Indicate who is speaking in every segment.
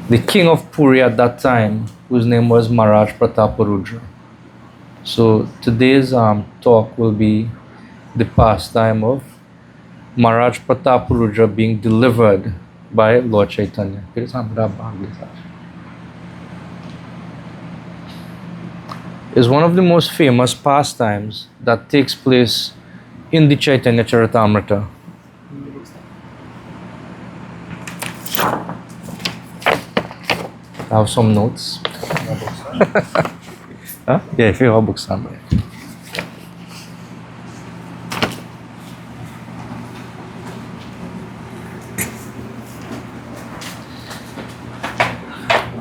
Speaker 1: the king of Puri at that time, whose name was Maharaja Prataparudra. So today's talk will be the pastime of Maharaja Prataparudra being delivered by Lord Chaitanya. Is one of the most famous pastimes that takes place in the Chaitanya Charitamrita. I have some notes. Huh? Yeah, if you have books somewhere.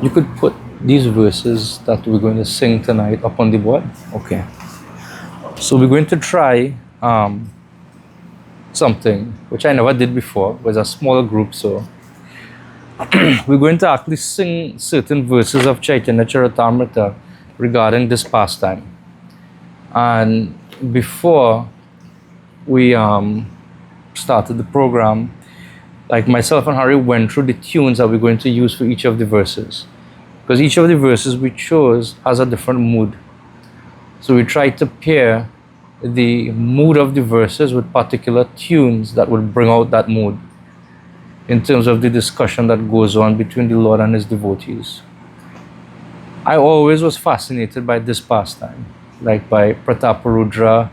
Speaker 1: You could put these verses that we're going to sing tonight up on the board. Okay. So we're going to try something which I never did before. It was a small group, so we're going to actually sing certain verses of Chaitanya Charitamrita regarding this pastime. And before we started the program, like myself and Harry went through the tunes that we're going to use for each of the verses. Because each of the verses we chose has a different mood. So we tried to pair the mood of the verses with particular tunes that would bring out that mood in terms of the discussion that goes on between the Lord and his devotees. I always was fascinated by this pastime, like by Prataparudra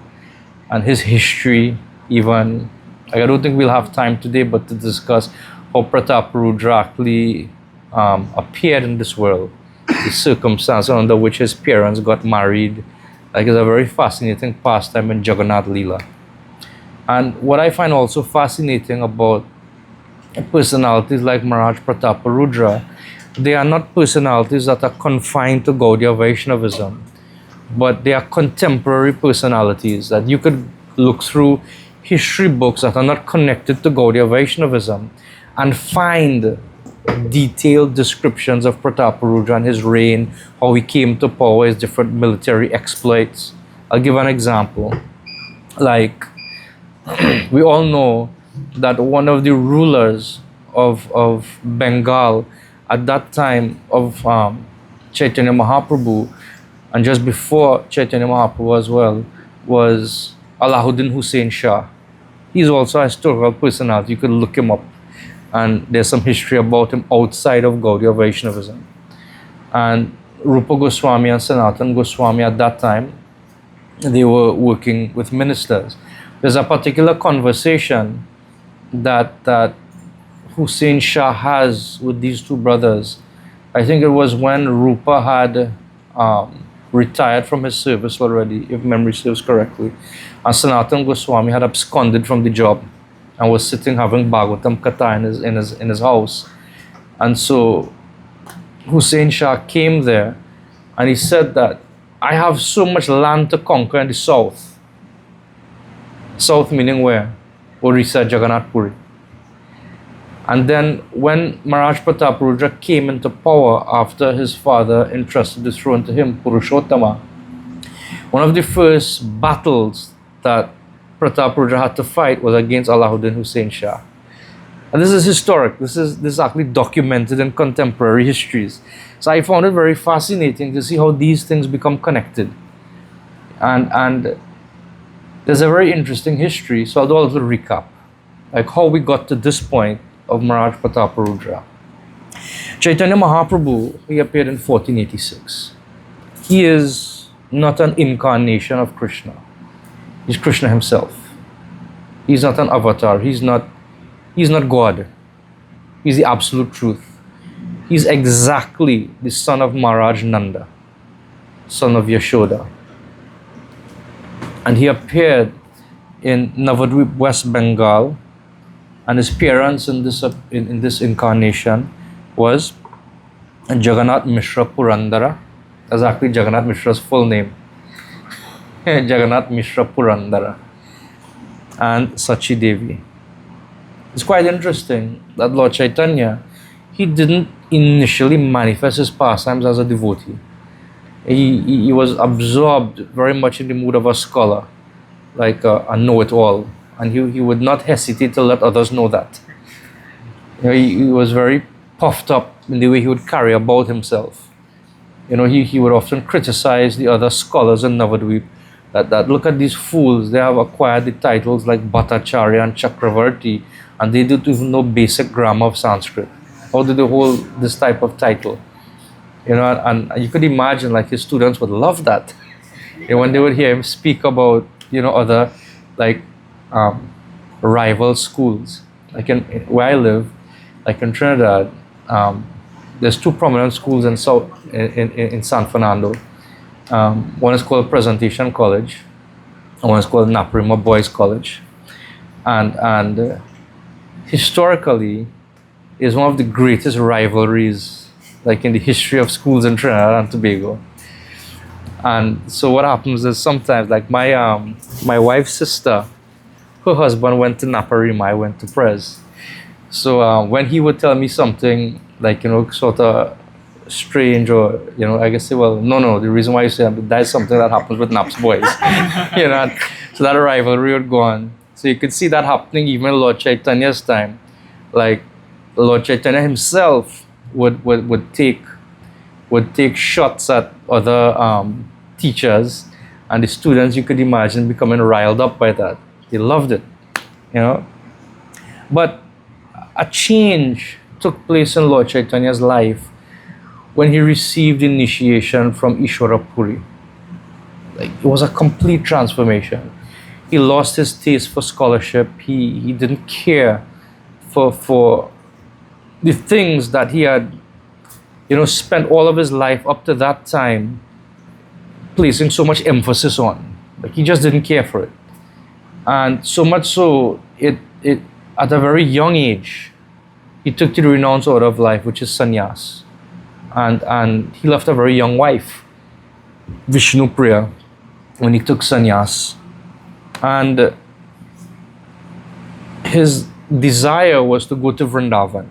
Speaker 1: and his history, even. I don't think we'll have time today, but to discuss how Prataparudra actually appeared in this world, the circumstances under which his parents got married. Like, it's a very fascinating pastime in Jagannath Leela. And what I find also fascinating about personalities like Maharaj Prataparudra, they are not personalities that are confined to Gaudiya Vaishnavism, but they are contemporary personalities that you could look through history books that are not connected to Gaudiya Vaishnavism and find detailed descriptions of Prataparudra and his reign, how he came to power, his different military exploits. I'll give an example. Like, we all know that one of the rulers of Bengal at that time of Chaitanya Mahaprabhu, and just before Chaitanya Mahaprabhu as well, was Alauddin Hussain Shah. He's also a historical personality. You could look him up, and there's some history about him outside of Gaudiya Vaishnavism. And Rupa Goswami and Sanatan Goswami at that time, they were working with ministers. There's a particular conversation that Hussain Shah has with these two brothers. I think it was when Rupa had retired from his service already, if memory serves correctly, and Sanatan Goswami had absconded from the job and was sitting having Bhagavatam Katha in his house. And so Hussain Shah came there and he said that, I have so much land to conquer in the south. South meaning where? Orissa, Jagannath Puri. And then when Maharaj Prataparudra came into power after his father entrusted the throne to him, Purushottama, one of the first battles that Prataparudra had to fight was against Alauddin Hussain Shah. And this is historic. This is actually documented in contemporary histories. So I found it very fascinating to see how these things become connected. And there's a very interesting history, so I'll do a little recap, like how we got to this point of Maharaj Prataparudra. Chaitanya Mahaprabhu, he appeared in 1486. He is not an incarnation of Krishna. He's Krishna himself. He's not an avatar. He's not God. He's the absolute truth. He's exactly the son of Maharaj Nanda, son of Yashoda. And he appeared in Navadvip, West Bengal, and his parents in this incarnation was Jagannath Mishra Purandara. That's actually Jagannath Mishra's full name. Jagannath Mishra Purandara and Sachi Devi. It's quite interesting that Lord Chaitanya, he didn't initially manifest his pastimes as a devotee. He was absorbed very much in the mood of a scholar, like a know-it-all, and he would not hesitate to let others know that. He was very puffed up in the way he would carry about himself. You know, he would often criticize the other scholars in Navadvip that look at these fools, they have acquired the titles like Bhattacharya and Chakravarti, and they don't even know basic grammar of Sanskrit. How do they hold this type of title? You know, and you could imagine like his students would love that. And when they would hear him speak about, you know, other like rival schools, like in where I live, like in Trinidad, there's two prominent schools in San Fernando. One is called Presentation College, and one is called Prima Boys College, and historically is one of the greatest rivalries like in the history of schools in Trinidad and Tobago. And so what happens is sometimes like my wife's sister, her husband went to Naparima, I went to Pres. So when he would tell me something like, you know, sort of strange, or, you know, I guess say, well, no, the reason why you say that is something that happens with Naps boys. You know, so that rivalry would go on. So you could see that happening even in Lord Chaitanya's time. Like Lord Chaitanya himself would take shots at other teachers, and the students, you could imagine, becoming riled up by that. They loved it, you know. But a change took place in Lord Chaitanya's life when he received initiation from Ishwara Puri. Like, it was a complete transformation. He lost his taste for scholarship. He didn't care for the things that he had, you know, spent all of his life up to that time placing so much emphasis on. Like, he just didn't care for it. And so much so, it at a very young age, he took to the renounced order of life, which is sannyas. And he left a very young wife, Vishnu Priya, when he took sannyas. And his desire was to go to Vrindavan.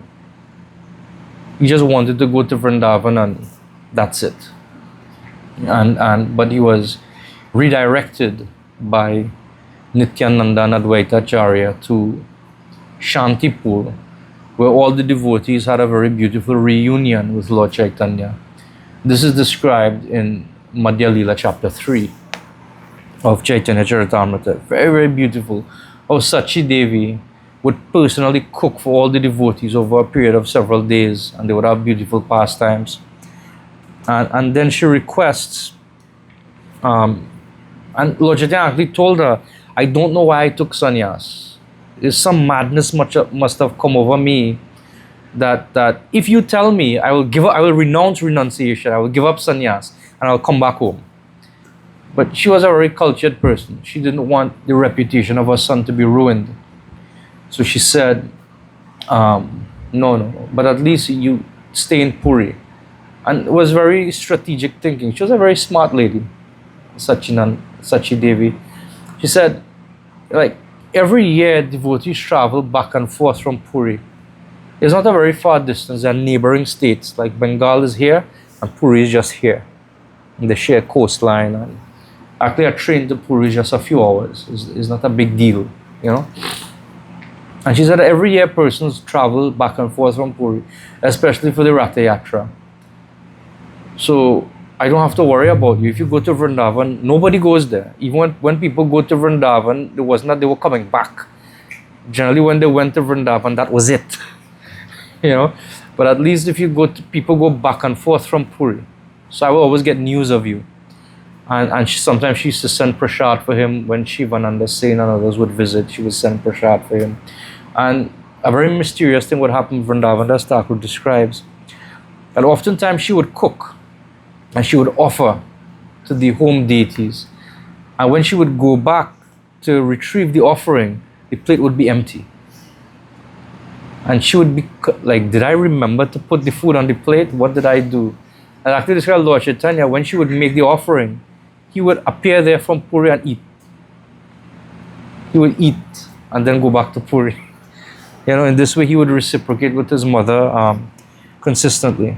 Speaker 1: He just wanted to go to Vrindavan, and that's it. But he was redirected by Nityananda and Advaita Acharya to Shantipur, where all the devotees had a very beautiful reunion with Lord Chaitanya. This is described in Madhya Lila chapter 3 of Chaitanya Charitamrita. Very, very beautiful. How Sachi Devi would personally cook for all the devotees over a period of several days, and they would have beautiful pastimes. And then she requests, and Lord Chaitanya actually told her, I don't know why I took sannyas. There's some madness must have come over me that if you tell me, I will renounce renunciation, I will give up sannyas, and I'll come back home. But she was a very cultured person. She didn't want the reputation of her son to be ruined. So she said, no, but at least you stay in Puri. And it was very strategic thinking. She was a very smart lady, Sachi Devi. She said, like, every year devotees travel back and forth from Puri. It's not a very far distance. There are neighboring states, like Bengal is here and Puri is just here. And they share coastline. And actually a train to Puri is just a few hours. It's not a big deal, you know. And she said that every year persons travel back and forth from Puri, especially for the Ratha Yatra. So I don't have to worry about you. If you go to Vrindavan, nobody goes there. Even when people go to Vrindavan, it wasn't that they were coming back. Generally, when they went to Vrindavan, that was it. You know? But at least if you go to, people go back and forth from Puri. So I will always get news of you. And sometimes she used to send prasad for him when Shivananda Sen and others would visit. She would send prasad for him. And a very mysterious thing would happen in Vrindavan, as Thakur describes. And oftentimes she would cook. And she would offer to the home deities. And when she would go back to retrieve the offering, the plate would be empty. And she would be like, did I remember to put the food on the plate? What did I do? And actually described Lord Chaitanya, when she would make the offering, he would appear there from Puri and eat. He would eat and then go back to Puri. You know, in this way he would reciprocate with his mother consistently.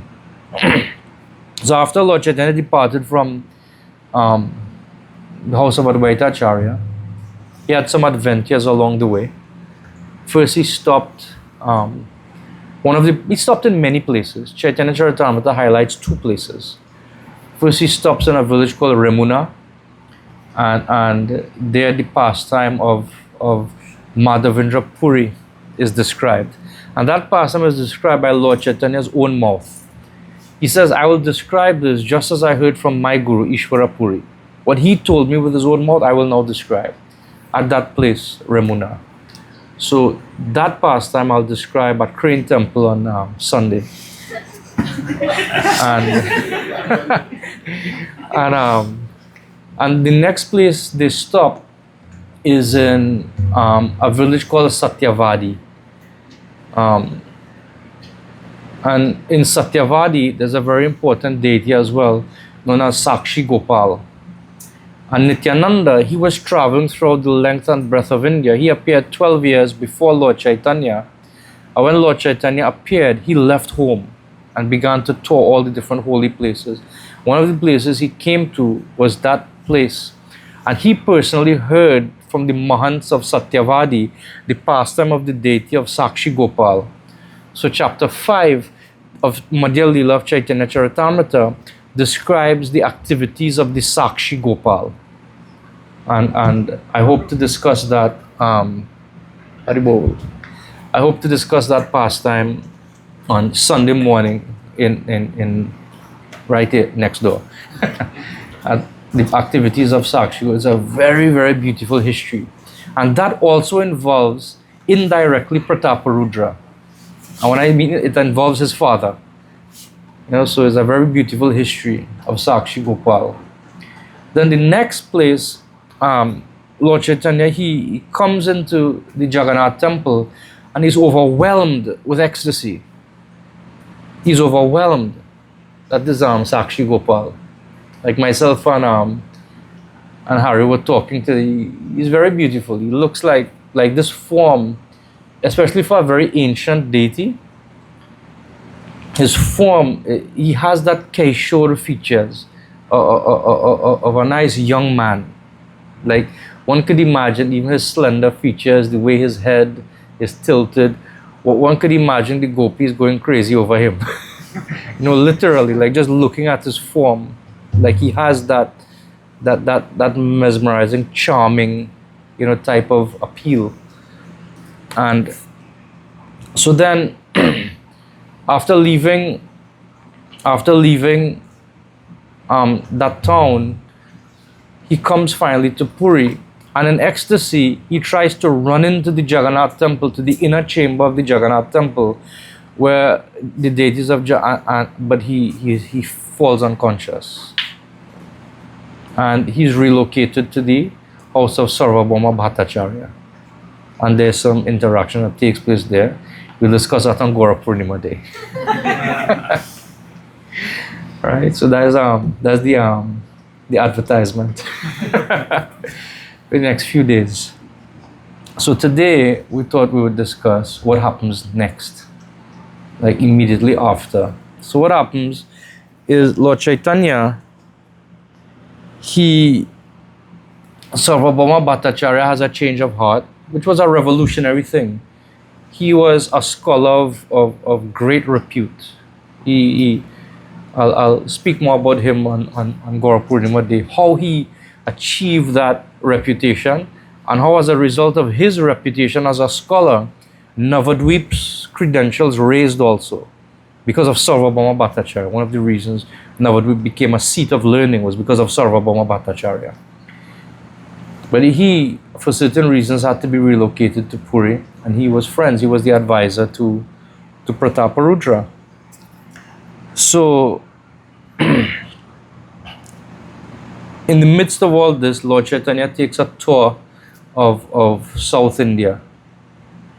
Speaker 1: So after Lord Chaitanya departed from the house of Advaita Acharya, he had some adventures along the way. First he stopped He stopped in many places. Chaitanya Charitamrita highlights two places. First, he stops in a village called Remuna, and there the pastime of Madhavendra Puri is described. And that pastime is described by Lord Chaitanya's own mouth. He says, I will describe this just as I heard from my Guru, Ishvara Puri. What he told me with his own mouth, I will now describe at that place, Remuna. So that pastime I'll describe at Crane Temple on Sunday. and and the next place they stop is in a village called Satyavadi. And in Satyavadi, there's a very important deity as well, known as Sakshi Gopal. And Nityananda, he was traveling throughout the length and breadth of India. He appeared 12 years before Lord Chaitanya. And when Lord Chaitanya appeared, he left home and began to tour all the different holy places. One of the places he came to was that place. And he personally heard from the Mahants of Satyavadi the pastime of the deity of Sakshi Gopal. So chapter 5 of Madhya Leela of Chaitanya Charitamrita describes the activities of the Sakshi Gopal. And I hope to discuss that I hope to discuss that pastime on Sunday morning in right here next door. And the activities of Sakshi is a very, very beautiful history. And that also involves indirectly Prataparudra. And when I mean it involves his father. So it's a very beautiful history of Sakshi Gopal. Then the next place, Lord Chaitanya, he comes into the Jagannath temple and he's overwhelmed with ecstasy. He's overwhelmed. That is Sakshi Gopal. Like myself and Harry were talking he's very beautiful. He looks like this form, especially for a very ancient deity. His form, he has that Keshore features of a nice young man. Like one could imagine even his slender features, the way his head is tilted. One could imagine the gopis going crazy over him. Literally, like just looking at his form, like he has that mesmerizing, charming, type of appeal. And so then, after leaving that town, he comes finally to Puri, and in ecstasy, he tries to run into the Jagannath temple, to the inner chamber of the Jagannath temple, where the deities of but he falls unconscious, and he's relocated to the house of Sarvabhauma Bhattacharya, and there's some interaction that takes place there. We'll discuss that on Gaura Purnima day. Right, so that's the advertisement for the next few days. So today we thought we would discuss what happens next, like immediately after. So what happens is Lord Chaitanya, Sarvabhauma Bhattacharya has a change of heart, which was a revolutionary thing. He was a scholar of great repute. I'll speak more about him on Gaura Purnima Day, how he achieved that reputation, and how as a result of his reputation as a scholar, Navadvip's credentials raised also because of Sarvabhauma Bhattacharya. One of the reasons Navadvip became a seat of learning was because of Sarvabhauma Bhattacharya. But he, for certain reasons, had to be relocated to Puri, and he was the advisor to Prataparudra. So, in the midst of all this, Lord Chaitanya takes a tour of South India.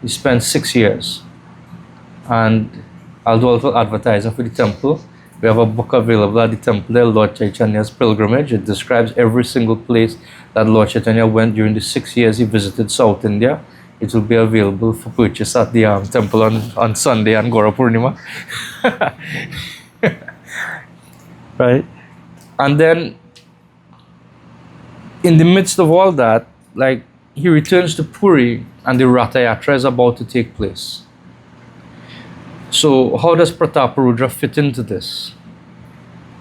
Speaker 1: He spent 6 years. And I'll do a little advertising for the temple. We have a book available at the temple there, Lord Chaitanya's Pilgrimage. It describes every single place that Lord Chaitanya went during the 6 years he visited South India. It will be available for purchase at the temple on Sunday and Gaura Purnima. Right? And then, in the midst of all that, he returns to Puri and the Ratha Yatra is about to take place. So how does Prataparudra fit into this?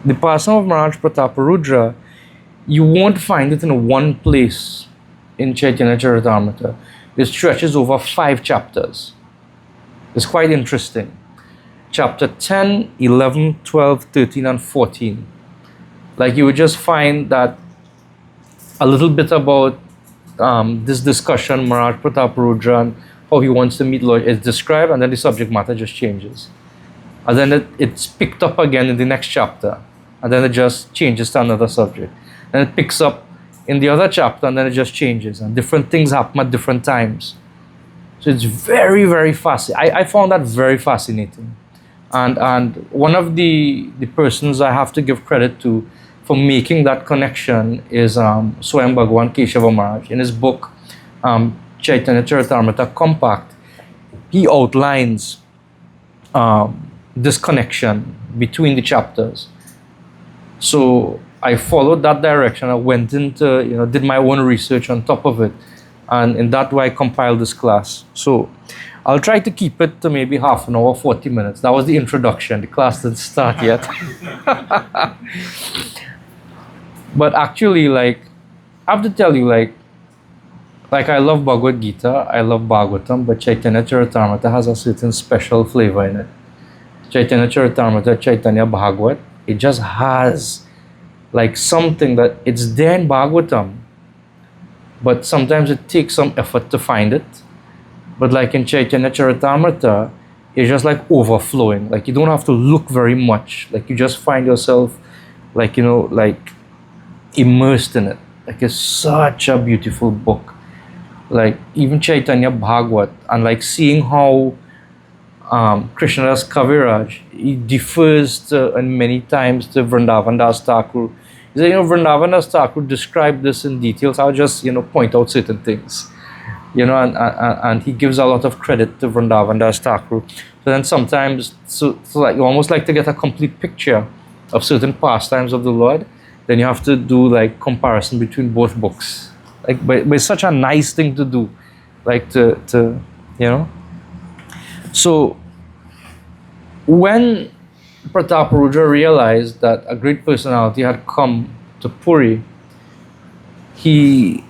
Speaker 1: The person of Maharaj Prataparudra, you won't find it in one place in Chaitanya Charitamrita. It stretches over 5 chapters. It's quite interesting. Chapter 10, 11, 12, 13, and 14. Like you would just find that a little bit about this discussion, Maharaj Prataparudra, and how he wants to meet Lord is described, and then the subject matter just changes. And then it's picked up again in the next chapter, and then it just changes to another subject. Then it picks up in the other chapter, and then it just changes, and different things happen at different times. So it's very, very fascinating. I found that very fascinating. And one of the persons I have to give credit to for making that connection is Swayam Bhagwan Keshava Maharaj. In his book, Chaitanya Charitamrita Compact, he outlines this connection between the chapters. So I followed that direction. I went into, did my own research on top of it. And in that way, I compiled this class. So I'll try to keep it to maybe half an hour, 40 minutes. That was the introduction. The class didn't start yet. But actually, I have to tell you, like I love Bhagavad Gita, I love Bhagavatam, but Chaitanya Charitamrita has a certain special flavor in it. Chaitanya Charitamrita, Chaitanya Bhagavat, it just has something that it's there in Bhagavatam, but sometimes it takes some effort to find it. But in Chaitanya Charitamrita, it's just overflowing. You don't have to look very much. You just find yourself immersed in it. It's such a beautiful book. Even Chaitanya Bhagavat, and seeing how Krishnadas Kaviraj, he differs and many times to Vrindavan Das Thakur. He said, Vrindavan Das Thakur described this in details. I'll just, point out certain things. And he gives a lot of credit to Vrindavan Das Thakur. So then sometimes, you almost like to get a complete picture of certain pastimes of the Lord, then you have to do comparison between both books. But it's such a nice thing to do, So when Prataparudra realized that a great personality had come to Puri, he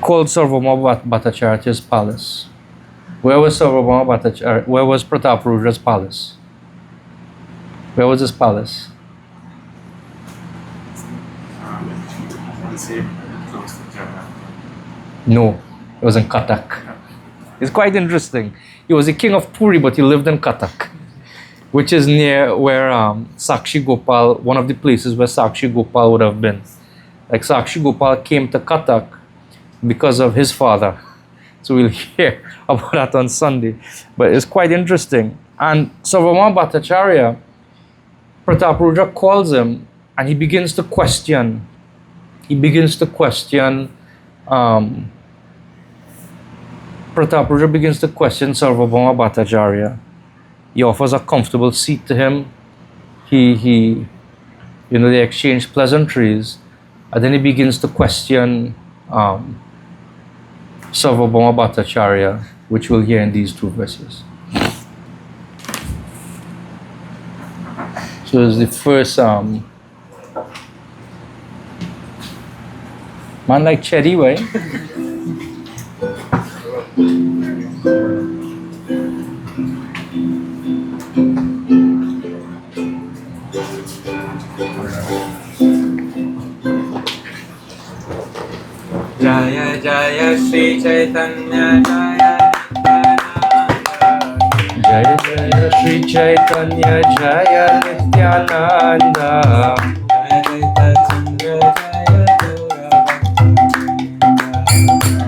Speaker 1: called Sarvabhauma Bhattacharya to his palace. Where was Sarvabhauma Bhattacharya? Where was Prataparudra's palace? Where was his palace? No, it was in Cuttack. It's quite interesting. He was the king of Puri, but he lived in Cuttack, which is near where Sakshi Gopal, one of the places where Sakshi Gopal would have been. Sakshi Gopal came to Cuttack because of his father. So we'll hear about that on Sunday. But it's quite interesting. And Sarvabhauma Bhattacharya, Prataparudra calls him, and he begins to question. Prataparudra begins to question Sarvabhauma Bhattacharya. He offers a comfortable seat to him. They exchange pleasantries, and then he begins to question Sarvabhauma Bhattacharya, which we'll hear in these 2 verses. So it's the first man like cherry, right?
Speaker 2: Jaya Jaya Sri Chaitanya Jaya
Speaker 1: Jaya Jaya Sri Chaitanya Jaya Nityananda.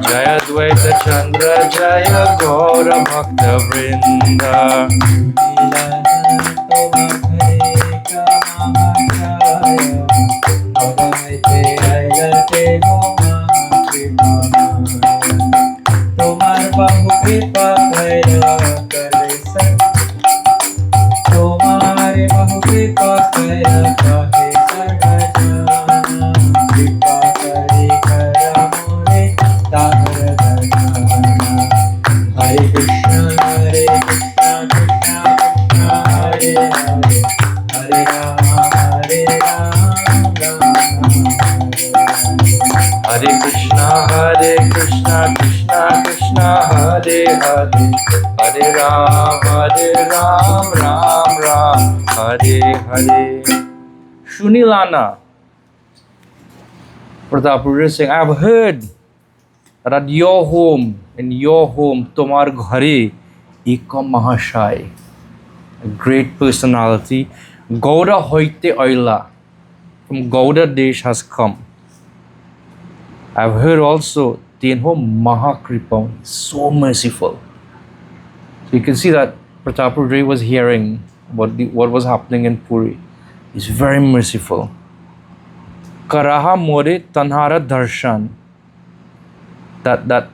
Speaker 1: Jaya Dvaita Chandra Jaya Gaura Bhakta Vrinda.
Speaker 2: तुम्हार बहु कृपा कया करे सब, तुम्हारे बहु कृपा कया कहे सर्वजना, कृपा करे करा मोरे तागर दर्शना। हरे Krishna Krishna Krishna Ram Ram
Speaker 1: Hare Krishna Krishna Krishna Hare Hare, Hare Ram Ram Hare Hare. Shunilana. Prataparudra is saying, I have heard that at your home, Tomar Ghare, Eka Mahashai, a great personality, Gaura Hoite Oila, from Gaura Desh has come. I've heard also, Tenho Mahakripa, so merciful. So you can see that Prataparudra was hearing what was happening in Puri. He's very merciful. Karaha More Tanhara Darshan. That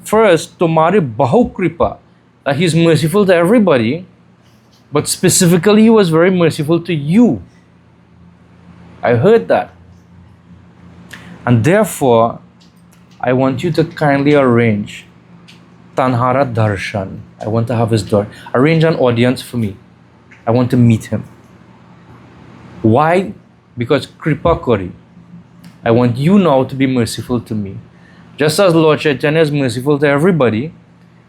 Speaker 1: first, Tomare Bahukripa, that he's merciful to everybody, but specifically he was very merciful to you. I heard that. And therefore, I want you to kindly arrange Tanhara Darshan. I want to have his door. Arrange an audience for me. I want to meet him. Why? Because Kripa Kori. I want you now to be merciful to me. Just as Lord Chaitanya is merciful to everybody,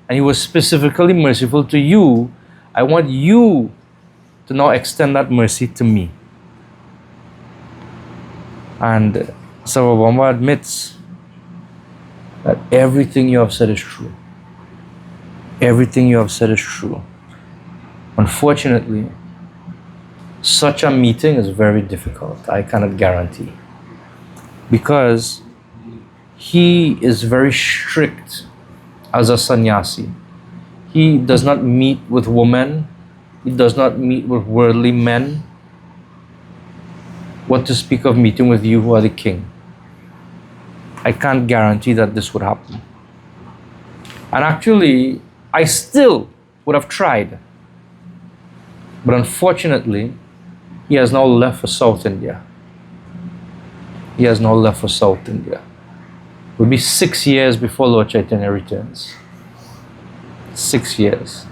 Speaker 1: and he was specifically merciful to you, I want you to now extend that mercy to me. And Sarvabhauma admits that everything you have said is true. Everything you have said is true. Unfortunately, such a meeting is very difficult. I cannot guarantee. Because he is very strict as a sannyasi. He does not meet with women. He does not meet with worldly men. What to speak of meeting with you who are the king? I can't guarantee that this would happen. And actually, I still would have tried. But unfortunately, he has now left for South India. He has now left for South India. It will be 6 years before Lord Chaitanya returns. 6 years.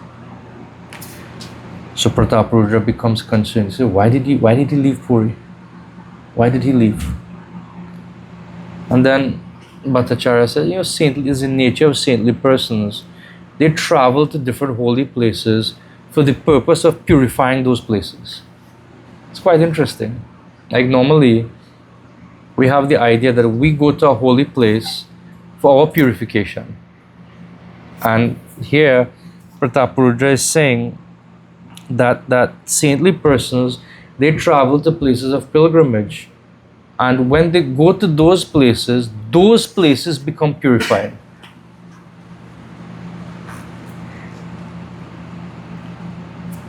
Speaker 1: So Prataparudra becomes concerned. He says, why did he leave Puri? Why did he leave? And then Bhattacharya said, saintly is the nature of saintly persons. They travel to different holy places for the purpose of purifying those places. It's quite interesting. Like normally, we have the idea that we go to a holy place for our purification. And here, Prataparudra is saying that saintly persons, they travel to places of pilgrimage. And when they go to those places become purified.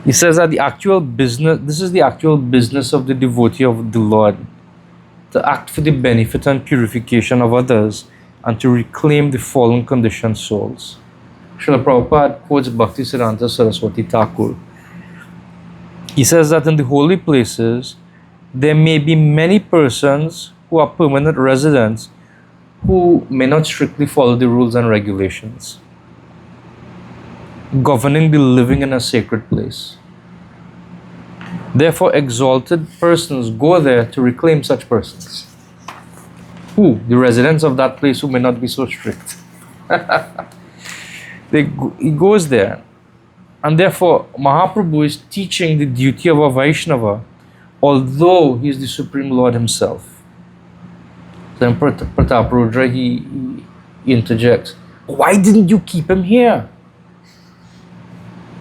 Speaker 1: He says that this is the actual business of the devotee of the Lord, to act for the benefit and purification of others and to reclaim the fallen conditioned souls. Srila Prabhupada quotes Bhaktisiddhanta Saraswati Thakur. He says that in the holy places, there may be many persons who are permanent residents who may not strictly follow the rules and regulations governing the living in a sacred place. Therefore, exalted persons go there to reclaim such persons. Who? The residents of that place who may not be so strict. He goes there. And therefore, Mahaprabhu is teaching the duty of a Vaishnava, although he is the Supreme Lord himself. Then Prataparudra, he interjects, why didn't you keep him here?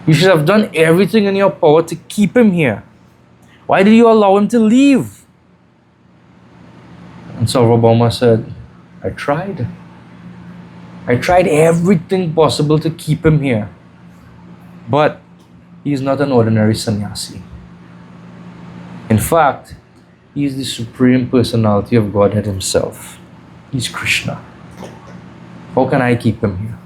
Speaker 1: You should have done everything in your power to keep him here. Why did you allow him to leave? And Sarvabhauma said, I tried. I tried everything possible to keep him here. But he is not an ordinary sannyasi. In fact, he is the Supreme Personality of Godhead himself. He's Krishna. How can I keep him here?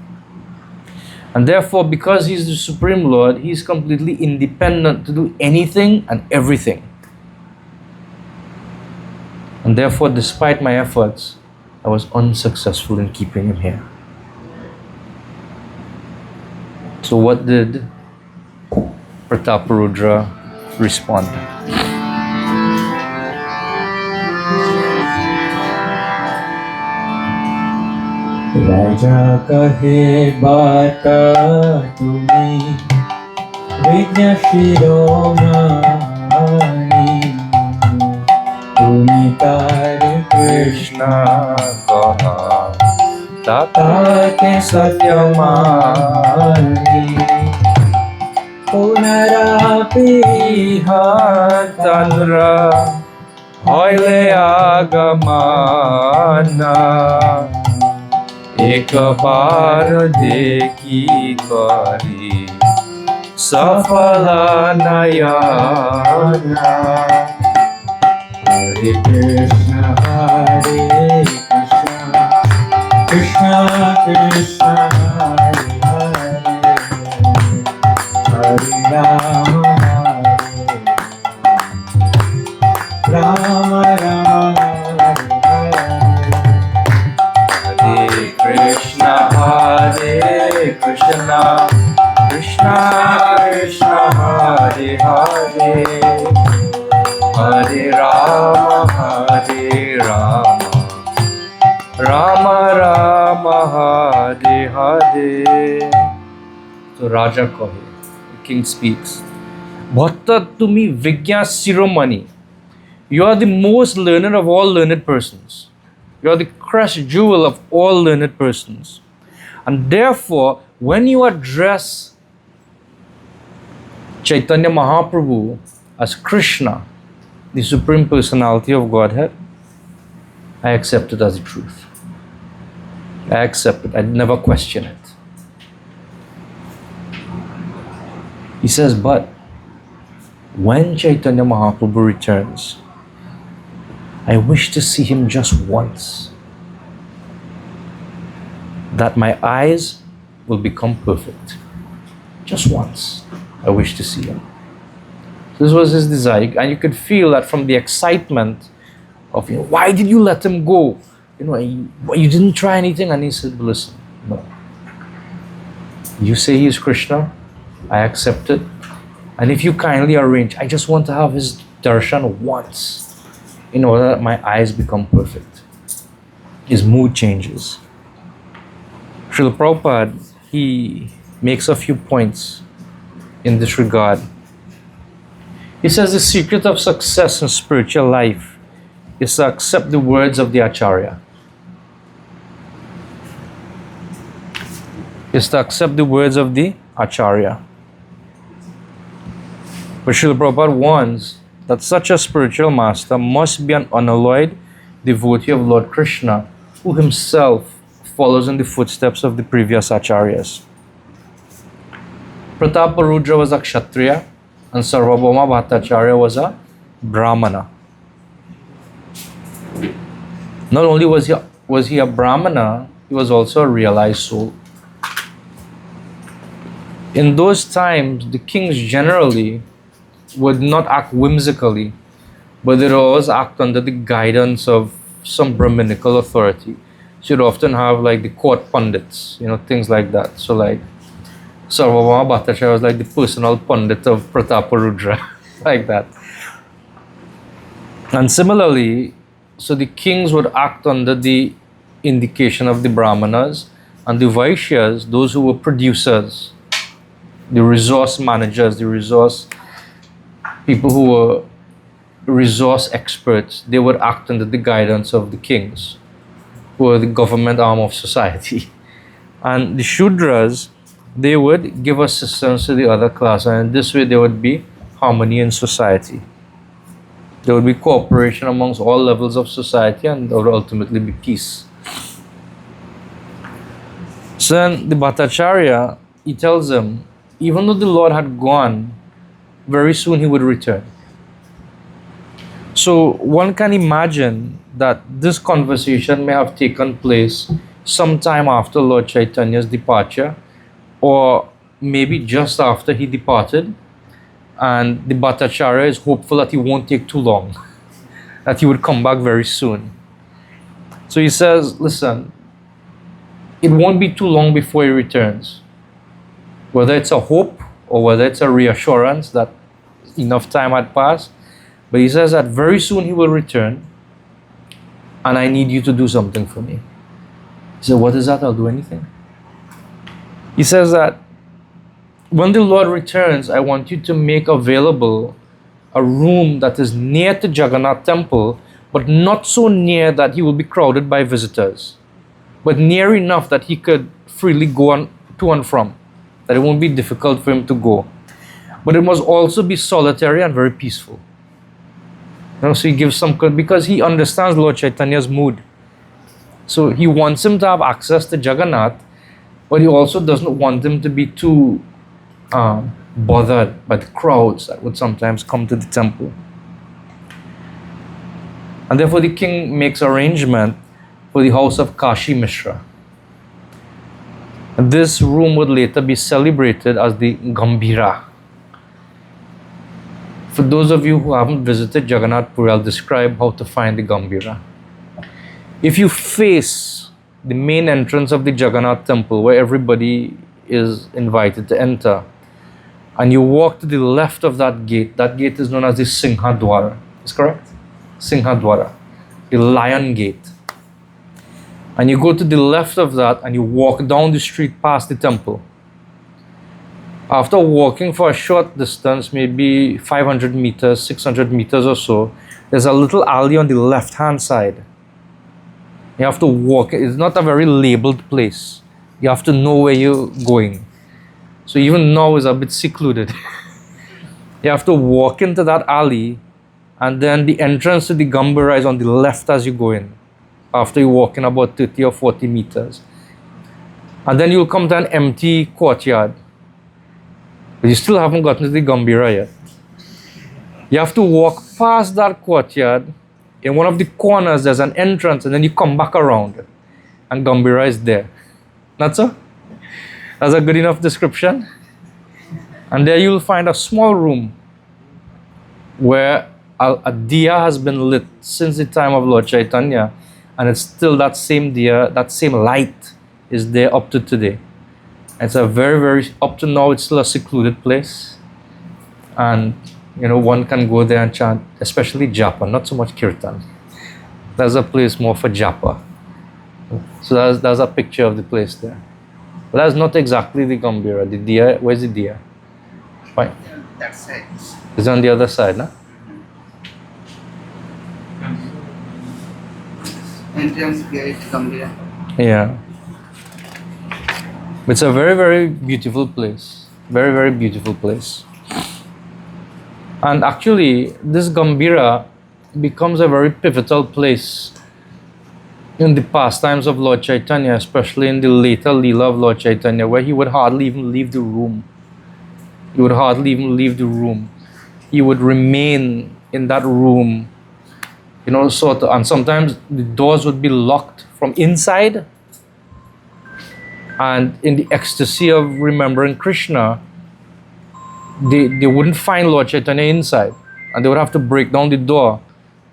Speaker 1: And therefore, because he is the Supreme Lord, he is completely independent to do anything and everything. And therefore, despite my efforts, I was unsuccessful in keeping him here. So what did Prataparudra respond?
Speaker 2: राजा कहे बात तुम्हें विज्ञ शिरोमणि तुम्हें तार कृष्ण
Speaker 1: कहा
Speaker 2: ताते सत्यमानि पुनरापि
Speaker 1: तंद्र हौले आगमना एक बार देखी करी सफल नयना
Speaker 2: हरे Krishna Krishna Krishna Hare Hare Hare Ram Ram Ram
Speaker 1: Hare Krishna Krishna Krishna Hare Hare Hare Rama Rama Rama Hare Hare. So Raja Kahe, the king speaks. Bhatta tumi Vigya Siromani. You are the most learned of all learned persons. You are the crest jewel of all learned persons. And therefore, when you address Chaitanya Mahaprabhu as Krishna, the Supreme Personality of Godhead, I accept it as the truth. I accept it. I never question it. He says, but when Chaitanya Mahaprabhu returns, I wish to see him just once, that my eyes will become perfect. Just once, I wish to see him. This was his desire, and you could feel that from the excitement of, why did you let him go? You didn't try anything. And he said, listen, no. You say he is Krishna, I accept it. And if you kindly arrange, I just want to have his darshan once, in order that my eyes become perfect. His mood changes. Srila Prabhupada, he makes a few points in this regard. He says the secret of success in spiritual life is to accept the words of the Acharya. But Srila Prabhupada warns that such a spiritual master must be an unalloyed devotee of Lord Krishna, who himself follows in the footsteps of the previous acharyas. Prataparudra was a Kshatriya and Sarvabhauma Bhattacharya was a Brahmana. Not only was he a Brahmana, he was also a realized soul. In those times, the kings generally would not act whimsically, but they would always act under the guidance of some Brahminical authority. So you'd often have like the court pundits, things like that. So like Sarvabhauma Bhattacharya was like the personal pundit of Prataparudra, like that. And similarly, so the kings would act under the indication of the Brahmanas, and the Vaishyas, those who were producers, the resource managers, the resource people who were resource experts, they would act under the guidance of the kings, who were the government arm of society. And the Shudras, they would give assistance to the other class, and in this way there would be harmony in society. There would be cooperation amongst all levels of society, and there would ultimately be peace. So then the Bhattacharya, he tells him, even though the Lord had gone, very soon he would return. So one can imagine that this conversation may have taken place sometime after Lord Chaitanya's departure, or maybe just after he departed, and the Bhattacharya is hopeful that he won't take too long, that he would come back very soon. So he says, listen, it won't be too long before he returns. Whether it's a hope or whether it's a reassurance that enough time had passed, but he says that very soon he will return, and I need you to do something for me. He said, what is that? I'll do anything. He says that when the Lord returns, I want you to make available a room that is near to Jagannath temple, but not so near that he will be crowded by visitors, but near enough that he could freely go on to and from, that it won't be difficult for him to go. But it must also be solitary and very peaceful. So he gives some, because he understands Lord Chaitanya's mood. So he wants him to have access to Jagannath, but he also doesn't want him to be too bothered by the crowds that would sometimes come to the temple. And therefore the king makes arrangement for the house of Kashi Mishra. And this room would later be celebrated as the Gambhira. For those of you who haven't visited Jagannath Puri, I'll describe how to find the Gambhira. If you face the main entrance of the Jagannath temple, where everybody is invited to enter, and you walk to the left of that gate is known as the Singha Dwara. Is correct? Singha Dwara, the lion gate. And you go to the left of that and you walk down the street past the temple. After walking for a short distance, maybe 500 meters, 600 meters or so, there's a little alley on the left-hand side. You have to walk. It's not a very labeled place. You have to know where you're going. So even now it's a bit secluded. You have to walk into that alley, and then the entrance to the Gambhira is on the left as you go in, after you walk in about 30 or 40 meters. And then you'll come to an empty courtyard. But you still haven't gotten to the Gambhira yet. You have to walk past that courtyard. In one of the corners, there's an entrance, and then you come back around, and Gambhira is there. Not so? That's a good enough description. And there you'll find a small room where a diya has been lit since the time of Lord Chaitanya, and it's still that same diya, that same light is there up to today. It's a very, up to now, it's still a secluded place. And, one can go there and chant, especially japa, not so much kirtan. There's a place more for japa. So there's a picture of the place there. But that's not exactly the Gambhira. The diya, where's the diya? Fine.
Speaker 3: That side.
Speaker 1: It's on the other side, no?
Speaker 3: Entrance gate, Gambhira.
Speaker 1: Yeah. It's a very beautiful place. Very beautiful place. And actually, this Gambhira becomes a very pivotal place in the pastimes of Lord Chaitanya, especially in the later Leela of Lord Chaitanya, where he would hardly even leave the room. He would hardly even leave the room. He would remain in that room, and sometimes the doors would be locked from inside. And in the ecstasy of remembering Krishna, they wouldn't find Lord Chaitanya inside, and they would have to break down the door.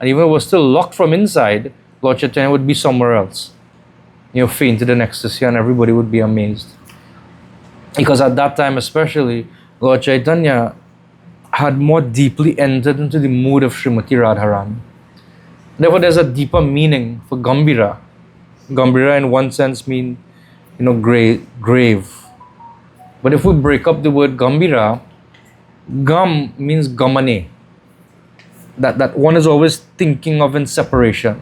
Speaker 1: And even if it was still locked from inside, Lord Chaitanya would be somewhere else, fainted in ecstasy, and everybody would be amazed. Because at that time especially, Lord Chaitanya had more deeply entered into the mood of Srimati Radharani. Therefore, there's a deeper meaning for Gambhira. Gambhira in one sense means, grave. But if we break up the word Gambhira, Gam means Gamane. That one is always thinking of in separation.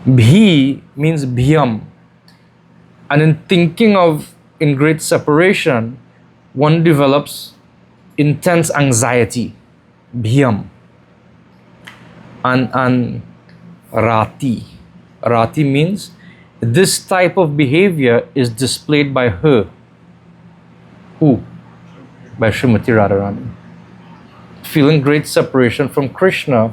Speaker 1: Bhi means Bhiyam. And in thinking of in great separation, one develops intense anxiety. Bhiyam. And Rati. Rati means this type of behavior is displayed by her. Who? By Srimati Radharani. Feeling great separation from Krishna,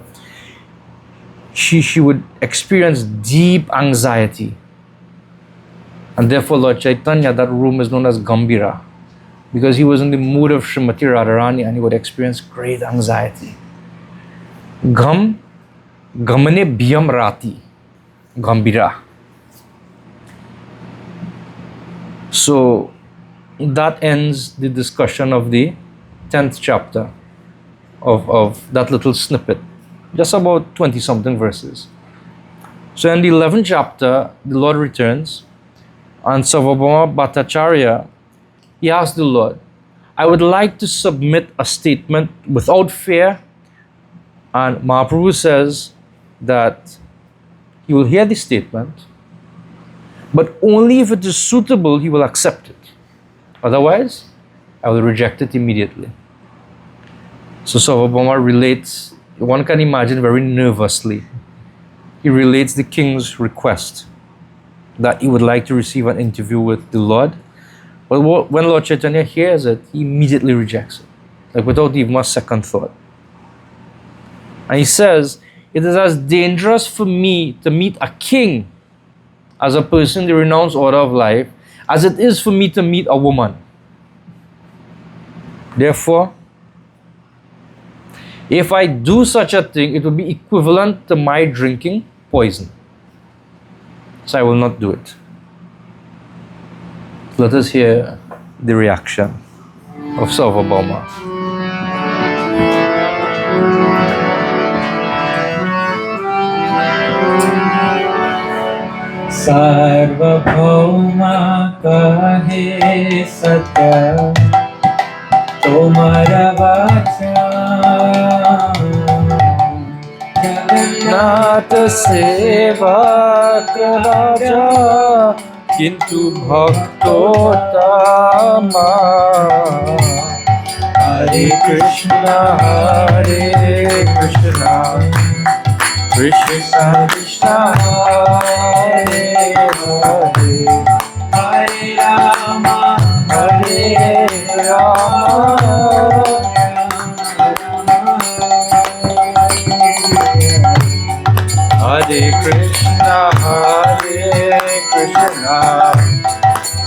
Speaker 1: she would experience deep anxiety. And therefore Lord Chaitanya, that room is known as Gambhira, because he was in the mood of Srimati Radharani and he would experience great anxiety. Gamane Bhiyam Rati. Gambhira. So that ends the discussion of the 10th chapter of that little snippet. Just about 20-something verses. So in the 11th chapter, the Lord returns, and Sarvabhauma Bhattacharya, he asks the Lord, I would like to submit a statement without fear. And Mahaprabhu says that he will hear the statement, but only if it is suitable, he will accept it. Otherwise, I will reject it immediately. So Sarvabhauma relates, one can imagine very nervously, he relates the king's request that he would like to receive an interview with the Lord. But when Lord Chaitanya hears it, he immediately rejects it, like without even a second thought. And he says, it is as dangerous for me to meet a king as a person in the renounced order of life as it is for me to meet a woman. Therefore, if I do such a thing, it will be equivalent to my drinking poison. So I will not do it. Let us hear the reaction of Sarvabhauma.
Speaker 2: सार्वभौमा कहे सत्य तोमरा वाचा
Speaker 1: जगन्नाथ सेवक राजा किंतु भक्तोत्तमा
Speaker 2: हरे Krishna Krishna Krishna Hare Hare Hare Ram
Speaker 1: Hare Krishna,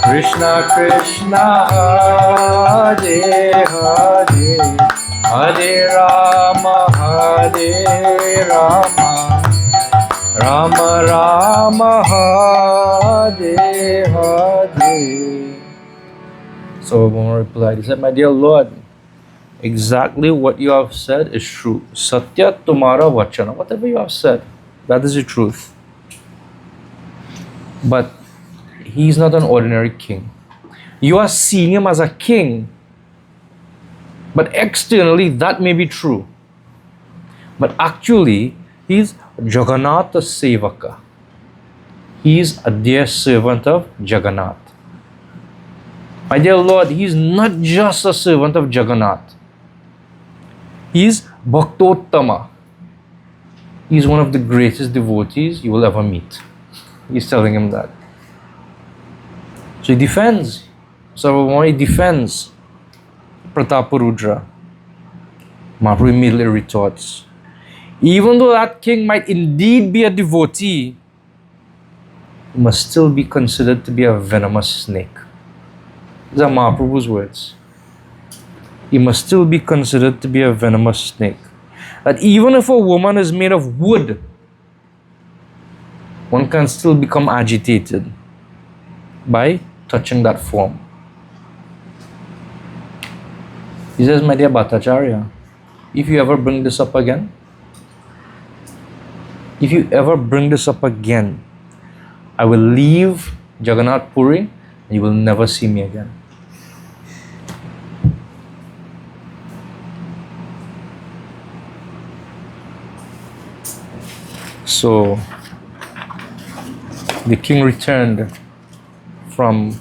Speaker 1: Krishna Krishna, Hare Hare, Hare Rama, Rama Rama, Hare Hare. So Sarvabhauma replied, he said, my dear Lord, exactly what you have said is true. Satya tumara vachana. Whatever you have said, that is the truth. But he is not an ordinary king. You are seeing him as a king. But externally, that may be true. But actually, he is Jagannatha Sevaka. He is a dear servant of Jagannath. My dear Lord, he is not just a servant of Jagannath. He is Bhaktottama. He is one of the greatest devotees you will ever meet. He's telling him that. So he defends. Sarvabhauma defends Prataparudra. Mahaprabhu immediately retorts, even though that king might indeed be a devotee, he must still be considered to be a venomous snake. These are Mahaprabhu's words. He must still be considered to be a venomous snake. That even if a woman is made of wood, one can still become agitated by touching that form. He says, my dear Bhattacharya, if you ever bring this up again, I will leave Jagannath Puri and you will never see me again. So the king returned from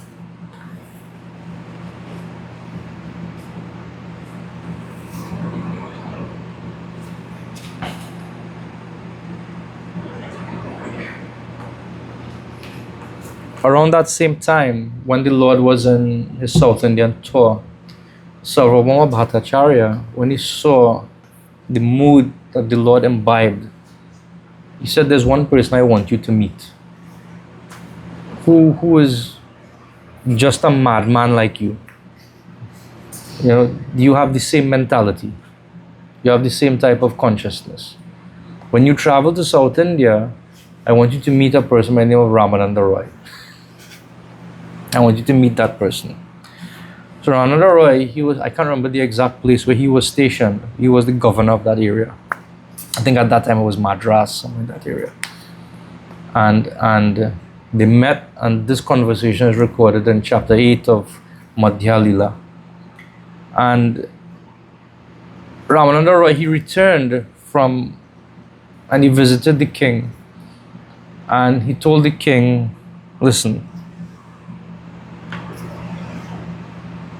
Speaker 1: around that same time when the Lord was in his South Indian tour. Sarvabhauma Bhattacharya, when he saw the mood that the Lord imbibed, he said, there's one person I want you to meet who is just a madman like you. You know, you have the same mentality. You have the same type of consciousness. When you travel to South India, I want you to meet a person by the name of Ramananda Roy. I want you to meet that person. So Ramananda Roy, I can't remember the exact place where he was stationed. He was the governor of that area. I think at that time it was Madras, somewhere in that area. and they met, and this conversation is recorded in chapter 8 of Madhya Lila. And Ramananda Roy, he returned from, and he visited the king, and he told the king, listen,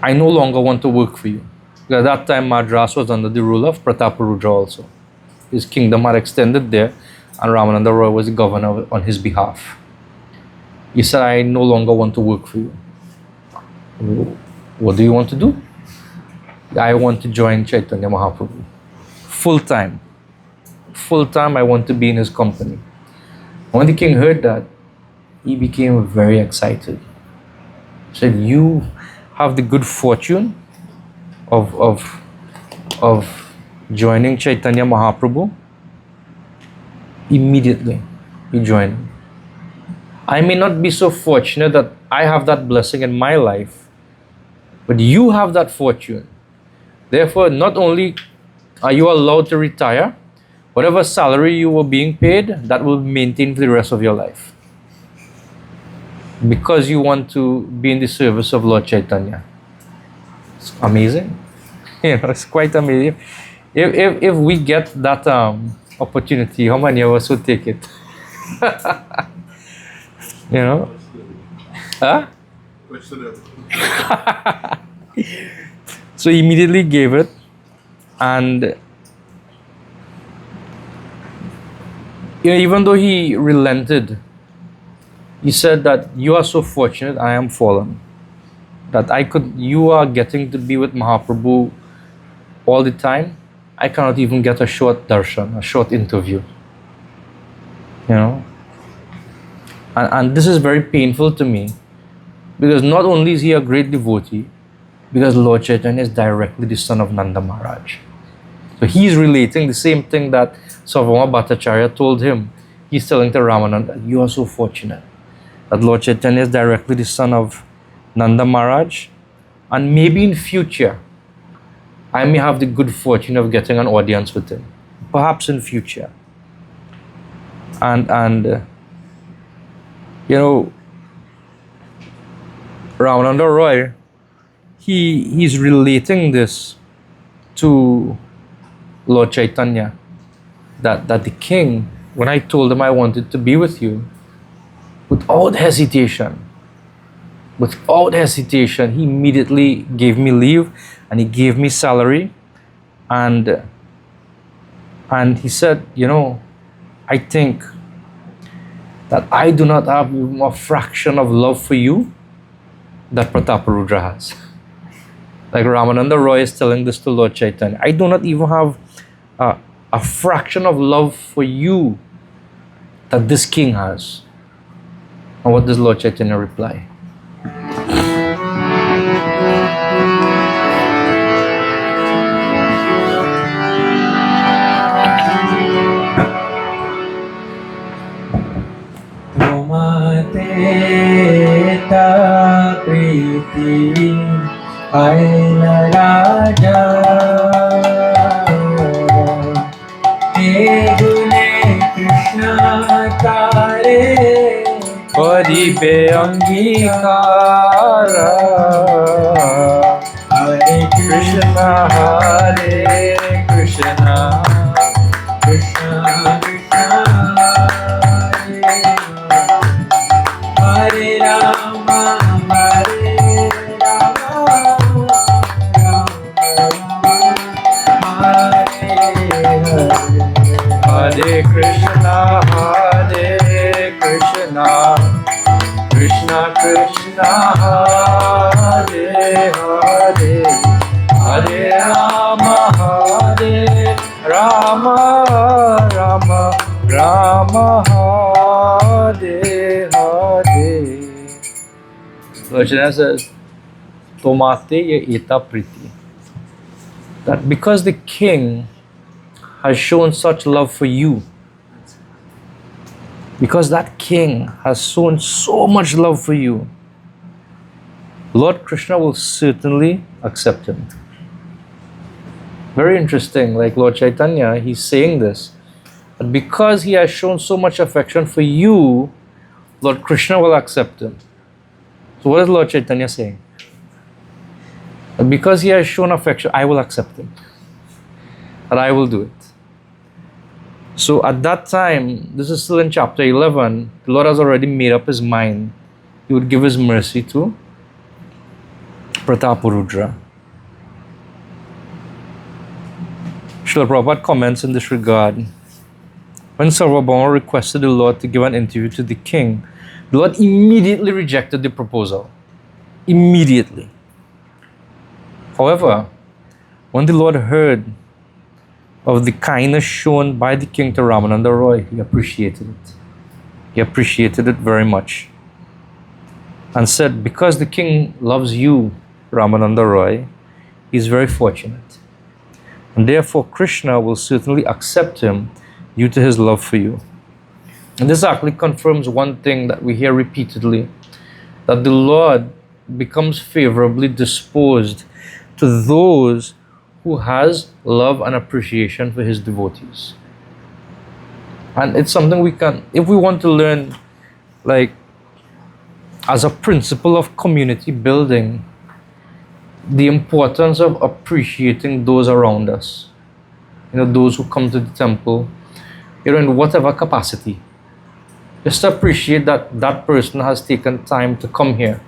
Speaker 1: I no longer want to work for you. Because at that time Madras was under the rule of Prataparudra also. His kingdom had extended there, and Ramananda Roy was the governor on his behalf. He said, I no longer want to work for you. What do you want to do? I want to join Chaitanya Mahaprabhu. Full time. Full time, I want to be in his company. When the king heard that, he became very excited. He said, you have the good fortune of joining Chaitanya Mahaprabhu. Immediately, he joined. I may not be so fortunate that I have that blessing in my life, but you have that fortune. Therefore, not only are you allowed to retire, whatever salary you were being paid, that will maintain for the rest of your life. Because you want to be in the service of Lord Chaitanya. It's amazing. It's quite amazing. If we get that opportunity, how many of us would take it? Huh? So he immediately gave it, and even though he relented, he said that you are so fortunate, I am fallen. That you are getting to be with Mahaprabhu all the time. I cannot even get a short darshan, a short interview. And this is very painful to me, because not only is he a great devotee, because Lord Chaitanya is directly the son of Nanda Maharaj. So he's relating the same thing that Sarvabhauma Bhattacharya told him. He's telling to Ramananda, you are so fortunate that Lord Chaitanya is directly the son of Nanda Maharaj, and maybe in future I may have the good fortune of getting an audience with him. Perhaps in future. And Ramananda Roy, he's relating this to Lord Chaitanya, that the king, when I told him I wanted to be with you, without hesitation, he immediately gave me leave, and he gave me salary, and he said, I think that I do not have even a fraction of love for you that Prataparudra has. Like Ramananda Roy is telling this to Lord Chaitanya. I do not even have a fraction of love for you that this king has. And what does Lord Chaitanya reply?
Speaker 2: Teta Priti Maharaja Gune Krishna Tare
Speaker 1: Paribe Angikara
Speaker 2: Hare
Speaker 1: Krishna Hare Krishna
Speaker 2: Krishna Krishna Hare Rama Hare Rama Rama
Speaker 1: Hare Krishna Hare Krishna Krishna Krishna Hare Hare Hare Rama Hare Rama Rama Rama Hare Hare. Lord Chaitanya says, Tomate ye eta priti. That because the king has shown such love for you, because that king has shown so much love for you, Lord Krishna will certainly accept him. Very interesting, like Lord Chaitanya, he's saying this, But because he has shown so much affection for you, Lord Krishna will accept him. So what is Lord Chaitanya saying? That because he has shown affection, I will accept him. And I will do it. So at that time, this is still in chapter 11, the Lord has already made up his mind. He would give his mercy to Prataparudra. Srila Prabhupada comments in this regard. When Sarvabhauma requested the Lord to give an interview to the king, the Lord immediately rejected the proposal. Immediately. However, when the Lord heard of the kindness shown by the king to Ramananda Roy, he appreciated it. He appreciated it very much. And said, because the king loves you, Ramananda Roy, he is very fortunate. And therefore Krishna will certainly accept him due to his love for you. And this actually confirms one thing that we hear repeatedly, that the Lord becomes favorably disposed to those who has love and appreciation for his devotees. And it's something we can, if we want to learn, like, as a principle of community building, the importance of appreciating those around us. Those who come to the temple, in whatever capacity. Just to appreciate that that person has taken time to come here.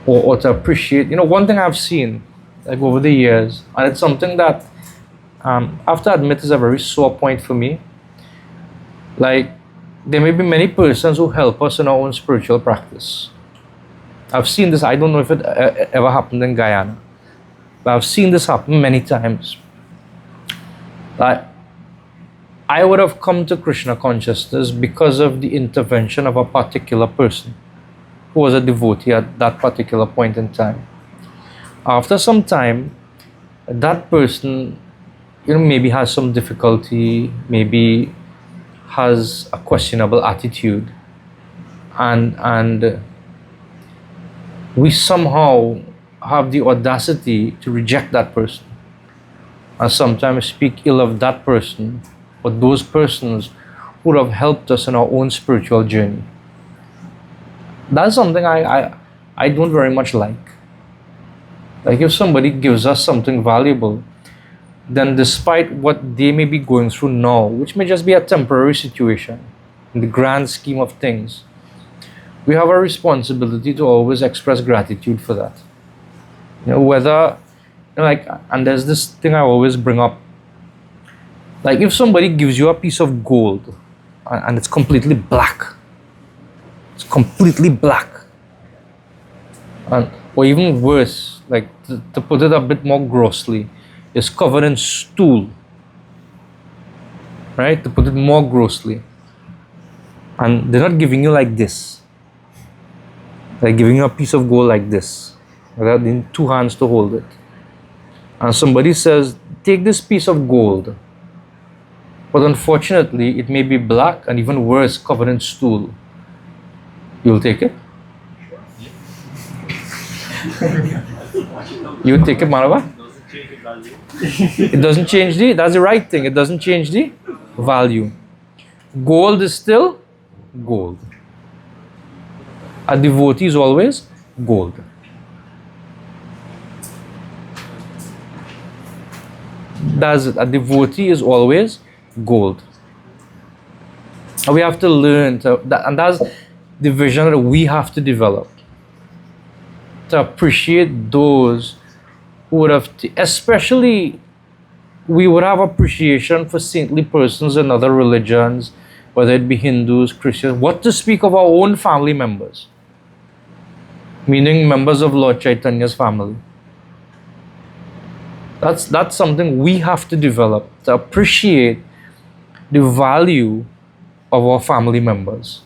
Speaker 1: Or to appreciate, one thing I've seen, like over the years, and it's something that I have to admit is a very sore point for me. Like, there may be many persons who help us in our own spiritual practice. I've seen this, I don't know if it ever happened in Guyana, but I've seen this happen many times. Like, I would have come to Krishna consciousness because of the intervention of a particular person who was a devotee at that particular point in time. After some time, that person, maybe has some difficulty, maybe has a questionable attitude, and we somehow have the audacity to reject that person, and sometimes speak ill of that person, but those persons who have helped us in our own spiritual journey. That's something I don't very much like. Like, if somebody gives us something valuable, then despite what they may be going through now, which may just be a temporary situation, in the grand scheme of things, we have a responsibility to always express gratitude for that. And there's this thing I always bring up. Like, if somebody gives you a piece of gold and it's completely black, or even worse, like to put it a bit more grossly, is covered in stool, right? To put it more grossly, and they're not giving you like this. They're giving you a piece of gold like this, without in two hands to hold it. And somebody says, take this piece of gold, but unfortunately it may be black and even worse, covered in stool. You'll take it? You would take it, Manava? It doesn't change that's the right thing. It doesn't change the value. Gold is still gold. A devotee is always gold. That's it. A devotee is always gold. And we have to learn and that's the vision that we have to develop. To appreciate those who would have, especially we would have appreciation for saintly persons in other religions, whether it be Hindus, Christians, what to speak of our own family members, meaning members of Lord Chaitanya's family. That's something we have to develop, to appreciate the value of our family members.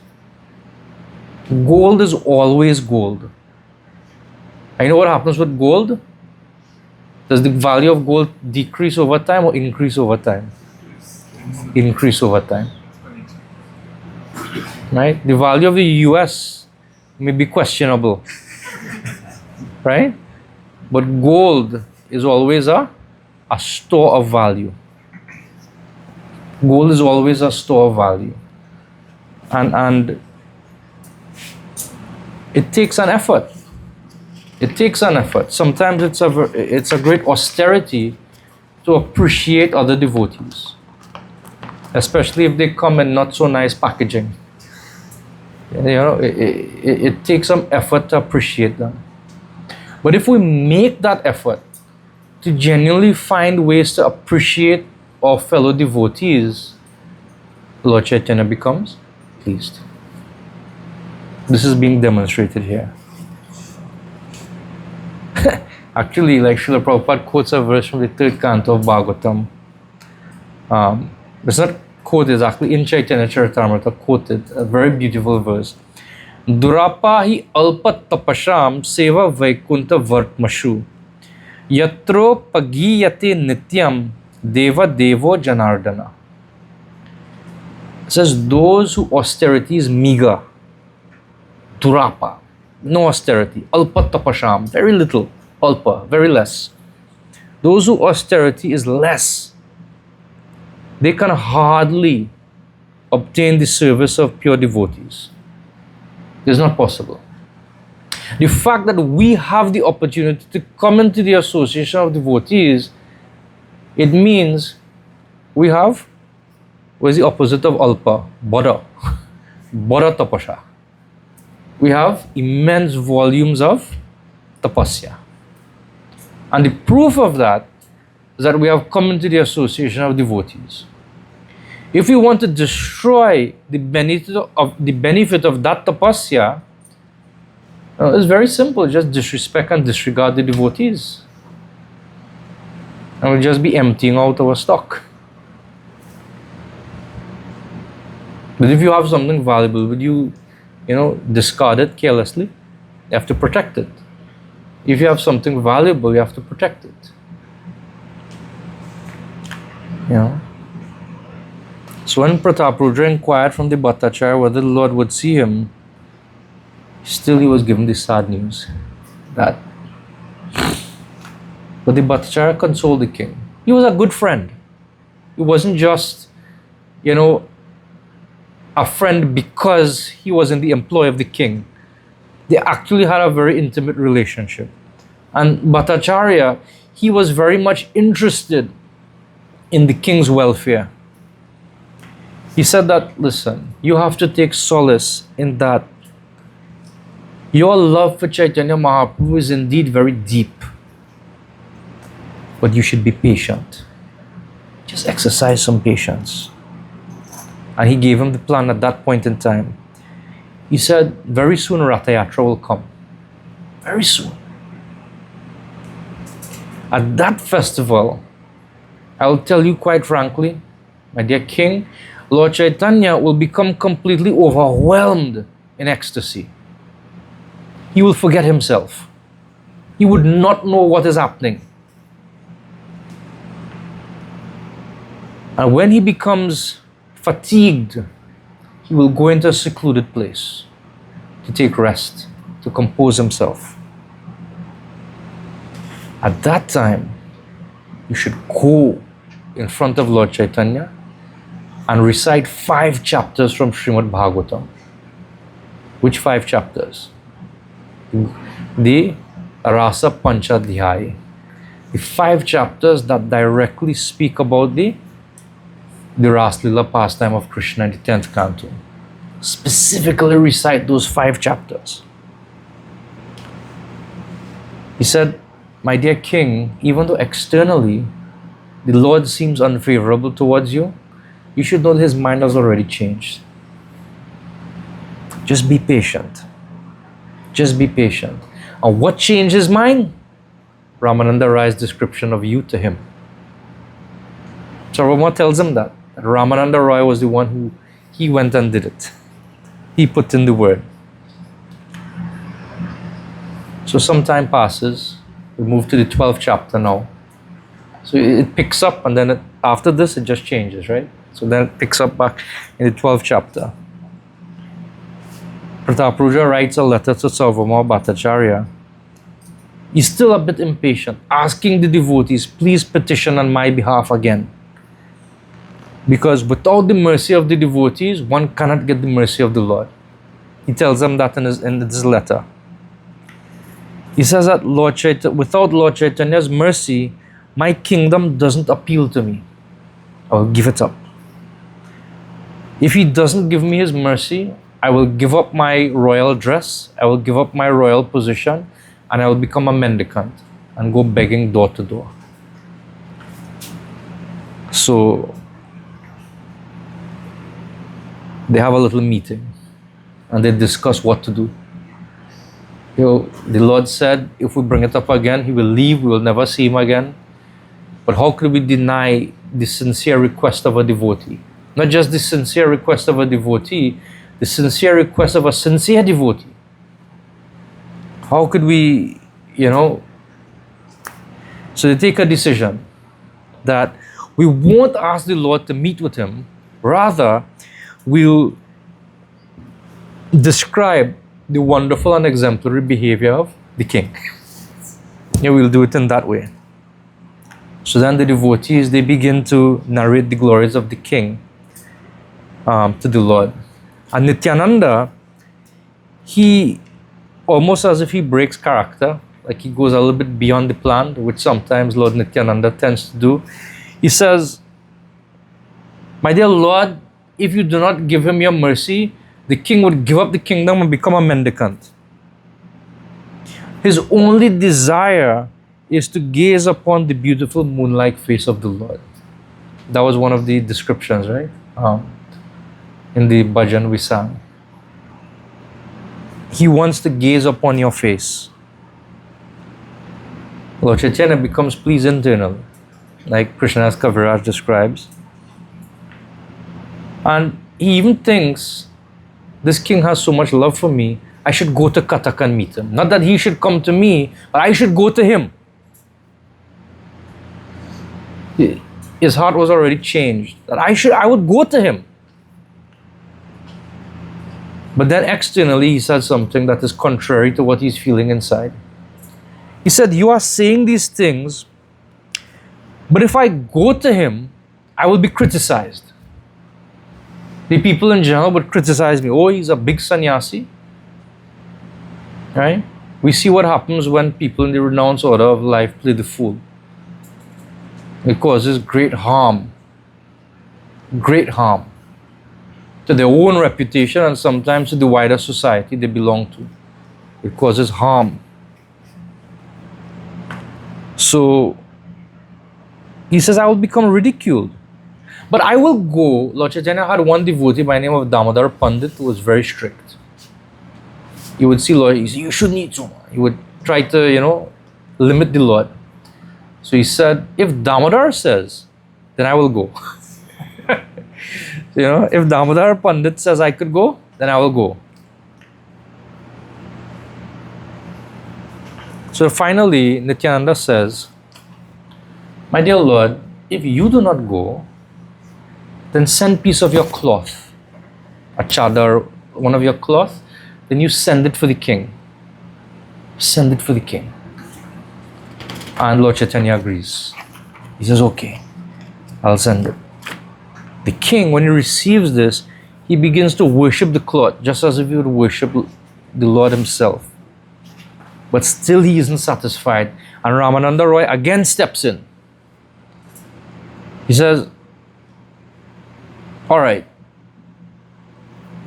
Speaker 1: Gold is always gold. I know what happens with gold. Does the value of gold decrease over time or increase over time? Increase over time. Right? The value of the US may be questionable. Right? But gold is always a store of value. Gold is always a store of value. And it takes an effort. It takes an effort. Sometimes it's a great austerity to appreciate other devotees, especially if they come in not so nice packaging. It takes some effort to appreciate them. But if we make that effort to genuinely find ways to appreciate our fellow devotees, Lord Chaitanya becomes pleased. This is being demonstrated here. Actually, like Srila Prabhupada quotes a verse from the third canto of Bhagavatam. It's not quoted exactly in Chaitanya Charitamrita, quoted a very beautiful verse. Durapahi alpa tapasham seva vaikunta vartmashu yatro pagiyate nityam deva devo janardana. It says those who austerity is meager, durapa, no austerity, alpa tapasham, very little, alpa, very less. Those who austerity is less, they can hardly obtain the service of pure devotees. It is not possible. The fact that we have the opportunity to come into the association of devotees, it means we have, what is the opposite of alpa? Bada. Bada tapasya. We have immense volumes of tapasya. And the proof of that is that we have come into the association of devotees. If we want to destroy the benefit of that tapasya, it's very simple. Just disrespect and disregard the devotees. And we'll just be emptying out our stock. But if you have something valuable, would you discard it carelessly? You have to protect it. If you have something valuable, you have to protect it. So when Prataparudra inquired from the Bhattacharya whether the Lord would see him, still he was given the sad news that. But the Bhattacharya consoled the king. He was a good friend. He wasn't just, a friend because he was in the employ of the king. They actually had a very intimate relationship. And Bhattacharya, he was very much interested in the king's welfare. He said that, listen, you have to take solace in that your love for Chaitanya Mahaprabhu is indeed very deep. But you should be patient. Just exercise some patience. And he gave him the plan at that point in time. He said, very soon Ratha Yatra will come. Very soon. At that festival, I will tell you quite frankly, my dear king, Lord Chaitanya will become completely overwhelmed in ecstasy. He will forget himself. He would not know what is happening. And when he becomes fatigued, he will go into a secluded place to take rest, to compose himself. At that time, you should go in front of Lord Chaitanya and recite 5 chapters from Srimad Bhagavatam. Which 5 chapters? The Rasa Panchadhyaya. The 5 chapters that directly speak about the Rasa Lila pastime of Krishna in the 10th canto. Specifically recite those 5 chapters. He said, my dear king, even though externally the Lord seems unfavorable towards you, you should know that his mind has already changed. Just be patient. Just be patient. And what changed his mind? Ramananda Rai's description of you to him. Sarvabhauma tells him that Ramananda Rai was the one who he went and did it. He put in the word. So some time passes. We move to the 12th chapter now. So it picks up, and then after this it just changes, right? So then it picks up back in the 12th chapter. Prataparudra writes a letter to Sarvabhauma Bhattacharya. He's still a bit impatient, asking the devotees, please petition on my behalf again. Because without the mercy of the devotees, one cannot get the mercy of the Lord. He tells them that in this letter. He says that without Lord Chaitanya's mercy, my kingdom doesn't appeal to me. I will give it up. If he doesn't give me his mercy, I will give up my royal dress, I will give up my royal position, and I will become a mendicant and go begging door to door. So they have a little meeting and they discuss what to do. The Lord said, if we bring it up again, he will leave, we will never see him again. But how could we deny the sincere request of a devotee? Not just the sincere request of a devotee, the sincere request of a sincere devotee. How could we, So they take a decision that we won't ask the Lord to meet with him. Rather, we'll describe the wonderful and exemplary behavior of the king. We'll do it in that way. So then the devotees, they begin to narrate the glories of the king to the Lord. And Nityananda, he almost as if he breaks character, like he goes a little bit beyond the plan, which sometimes Lord Nityananda tends to do. He says, my dear Lord, if you do not give him your mercy, the king would give up the kingdom and become a mendicant. His only desire is to gaze upon the beautiful moon-like face of the Lord. That was one of the descriptions, right? In the bhajan we sang. He wants to gaze upon your face. Lord Chaitanya becomes pleased internally, like Krishna's Kaviraj describes. And he even thinks, this king has so much love for me, I should go to Katak and meet him. Not that he should come to me, but I should go to him. His heart was already changed, that I would go to him. But then externally he said something that is contrary to what he's feeling inside. He said, you are saying these things, but if I go to him, I will be criticized. The people in general would criticize me. Oh, he's a big sannyasi. Right? We see what happens when people in the renounced order of life play the fool. It causes great harm. Great harm. To their own reputation and sometimes to the wider society they belong to. It causes harm. So, he says, I will become ridiculed. But I will go. Lord Chaitanya had one devotee by the name of Damodar Pandit who was very strict. He would see Lord, he said, you shouldn't eat so much. He would try to, limit the Lord. So he said, if Damodar says, then I will go. If Damodar Pandit says I could go, then I will go. So finally, Nityananda says, my dear Lord, if you do not go, then send piece of your cloth, a chadar, one of your cloth, then you send it for the king. Send it for the king. And Lord Chaitanya agrees. He says, okay, I'll send it. The king, when he receives this, he begins to worship the cloth, just as if he would worship the Lord himself. But still he isn't satisfied. And Ramananda Roy again steps in. He says, all right,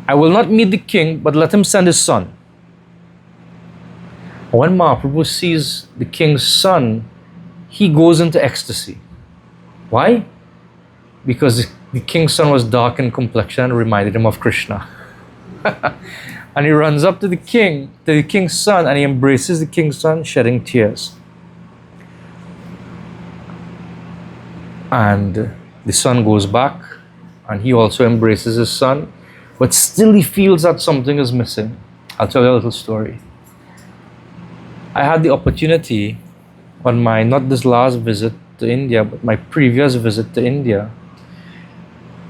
Speaker 1: I will not meet the king, but let him send his son. When Mahaprabhu sees the king's son, he goes into ecstasy. Why? Because the king's son was dark in complexion and reminded him of Krishna. And he runs up to the king's son, and he embraces the king's son, shedding tears. And the son goes back, and he also embraces his son, but still he feels that something is missing. I'll tell you a little story. I had the opportunity on my, not this last visit to India, but my previous visit to India,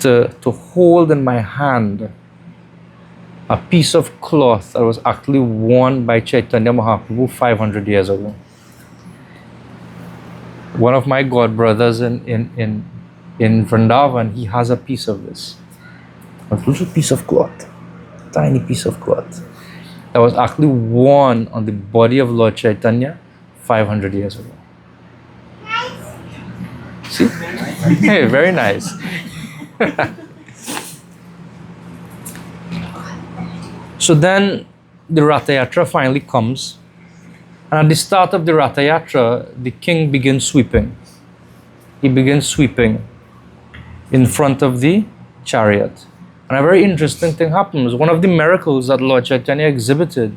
Speaker 1: to hold in my hand a piece of cloth that was actually worn by Chaitanya Mahaprabhu 500 years ago. One of my godbrothers in in Vrindavan, he has a piece of this. A little piece of cloth, tiny piece of cloth, that was actually worn on the body of Lord Chaitanya 500 years ago. See? Hey, very nice. So then the Ratha Yatra finally comes, and at the start of the Ratha Yatra, the king begins sweeping. He begins sweeping in front of the chariot. And a very interesting thing happens. One of the miracles that Lord Chaitanya exhibited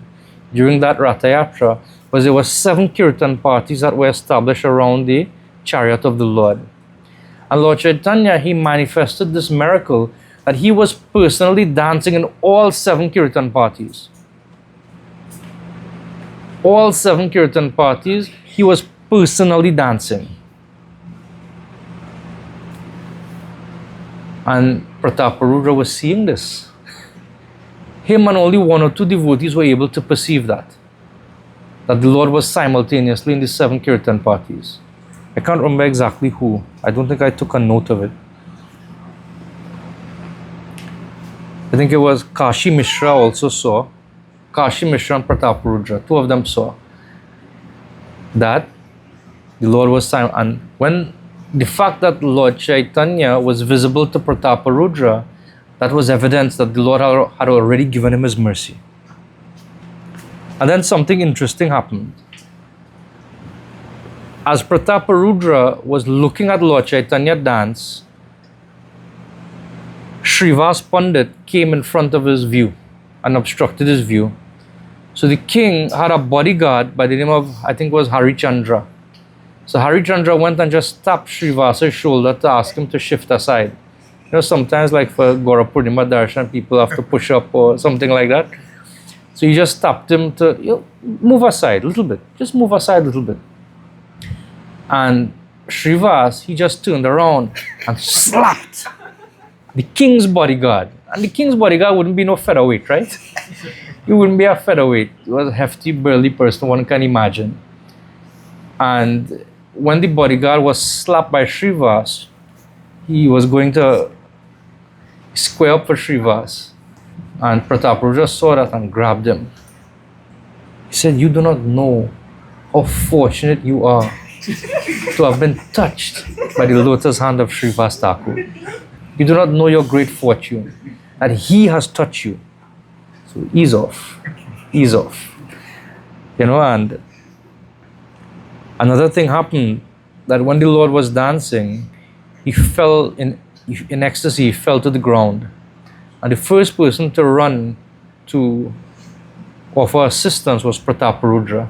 Speaker 1: during that Ratha Yatra was there were 7 kirtan parties that were established around the chariot of the Lord. And Lord Chaitanya, he manifested this miracle that he was personally dancing in all 7 kirtan parties. All 7 kirtan parties, he was personally dancing. And Prataparudra was seeing this. Him and only 1 or 2 devotees were able to perceive that the Lord was simultaneously in the 7 kirtan parties. I can't remember exactly who. I don't think I took a note of it. I think it was Kashi Mishra also saw. Kashi Mishra and Prataparudra, 2 of them saw that the Lord was silent. And when the fact that Lord Chaitanya was visible to Prataparudra, that was evidence that the Lord had already given him his mercy. And then something interesting happened. As Prataparudra was looking at Lord Chaitanya dance, Srivas Pandit came in front of his view and obstructed his view. So the king had a bodyguard by the name of, I think it was Harichandra. So Harichandra went and just tapped Srivasa's shoulder to ask him to shift aside. You know, sometimes like for Gaura Purnima darshan, people have to push up or something like that. So he just tapped him to, move aside a little bit. Just move aside a little bit. And Srivas, he just turned around and slapped the king's bodyguard. And the king's bodyguard wouldn't be no featherweight, right? He wouldn't be a featherweight. He was a hefty, burly person, one can imagine. And when the bodyguard was slapped by Srivas, he was going to square up for Srivas. And Prataparudra saw that and grabbed him. He said, "You do not know how fortunate you are to have been touched by the lotus hand of Srivas Thakur. You do not know your great fortune, that he has touched you. So ease off, ease off." You know, and another thing happened, that when the Lord was dancing, he fell in ecstasy, he fell to the ground. And the first person to run to offer assistance was Prataparudra.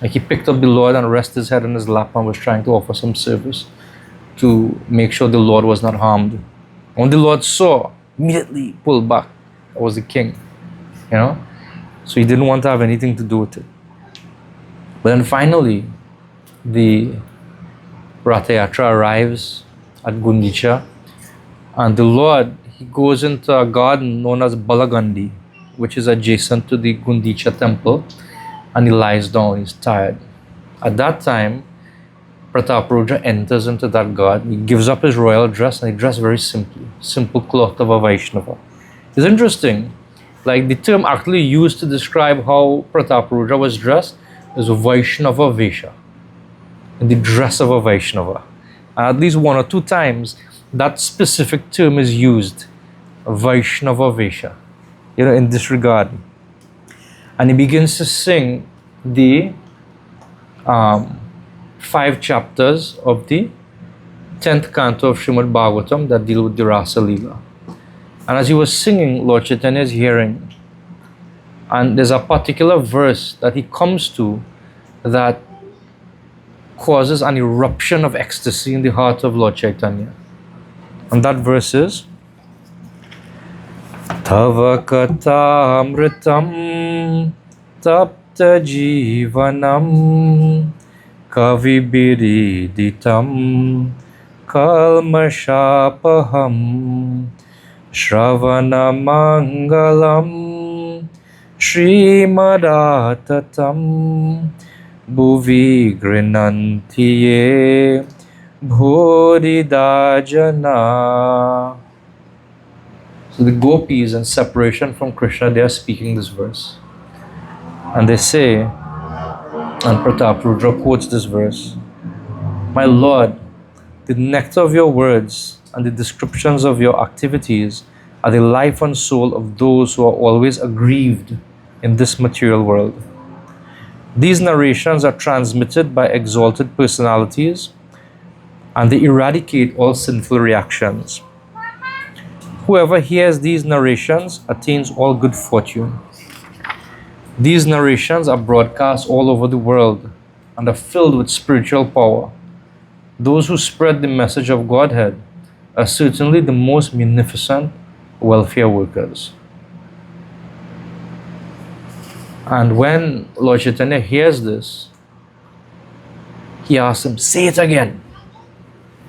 Speaker 1: Like he picked up the Lord and rested his head on his lap and was trying to offer some service to make sure the Lord was not harmed. When the Lord saw, immediately pulled back. That was the king, you know. So he didn't want to have anything to do with it. But then finally, the Ratha Yatra arrives at Gundicha, and the Lord, he goes into a garden known as Balagandi, which is adjacent to the Gundicha temple, and he lies down, he's tired. At that time, Prataparudra enters into that garden. He gives up his royal dress and he dressed very simply, simple cloth of a Vaishnava. It's interesting, like the term actually used to describe how Prataparudra was dressed is Vaishnava Vesha, in the dress of a Vaishnava. And at least 1 or 2 times, that specific term is used, Vaishnava Vesha, you know, in this regard. And he begins to sing the 5 chapters of the 10th canto of Srimad Bhagavatam that deal with the Rasa Leela. And as he was singing, Lord Chaitanya is hearing. And there's a particular verse that he comes to that causes an eruption of ecstasy in the heart of Lord Chaitanya. And that verse is Tava Katha Amritam Tapta Jivanam Kavi Biriditam Kalmashapaham Shravana Mangalam Srimadattatam Bhuvi Grinantiye Bodhidajana. So the gopis in separation from Krishna, they are speaking this verse. And they say, and Prataparudra quotes this verse, "My Lord, the nectar of your words and the descriptions of your activities are the life and soul of those who are always aggrieved in this material world. These narrations are transmitted by exalted personalities and they eradicate all sinful reactions. Whoever hears these narrations attains all good fortune. These narrations are broadcast all over the world and are filled with spiritual power. Those who spread the message of Godhead are certainly the most munificent welfare workers." And when Lord Chaitanya hears this, he asks him, "Say it again."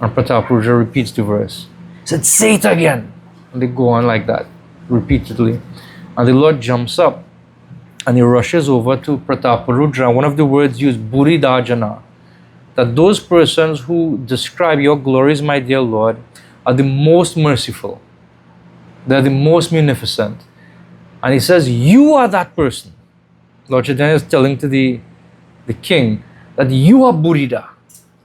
Speaker 1: And Prataparudra repeats the verse. He said, "Say it again." And they go on like that, repeatedly. And the Lord jumps up and he rushes over to Prataparudra. One of the words used, Bodhidajana, that those persons who describe your glories, my dear Lord, are the most merciful. They're the most munificent. And he says, "You are that person." Lord Chaitanya is telling to the king that you are Bodhida.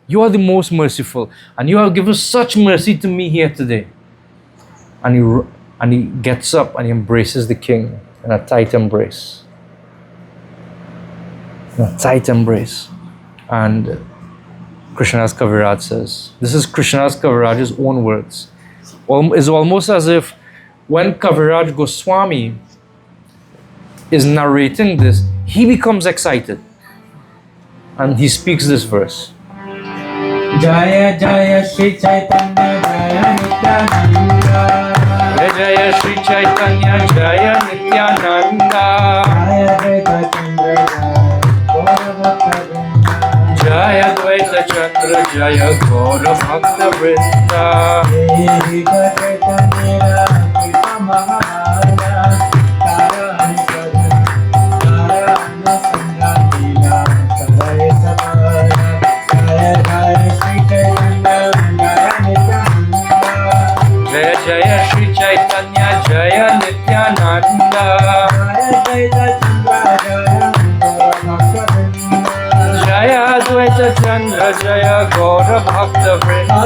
Speaker 1: You are the most merciful. And you have given such mercy to me here today. And he gets up and he embraces the king in a tight embrace. In a tight embrace. And Krishnadas Kaviraj says, this is Krishnadas Kaviraj's own words. It's almost as if when Kaviraj Goswami is narrating this, he becomes excited. And he speaks this verse.
Speaker 2: Jaya Jaya Shri Chaitanya Jaya Nityananda.
Speaker 1: Jaya Jaya Shri Chaitanya Jaya Nityananda.
Speaker 2: Jaya Dvaita Chandra Jaya Gaura Bhakta Vrinda.
Speaker 1: Jaya Dvaita Chandra Jaya Gaura Bhakta Jaya Jaya Shri Chaitanya Jaya Nityananda. Jaya Dvaita Chandra Jaya Gaura Bhakta Vrinda.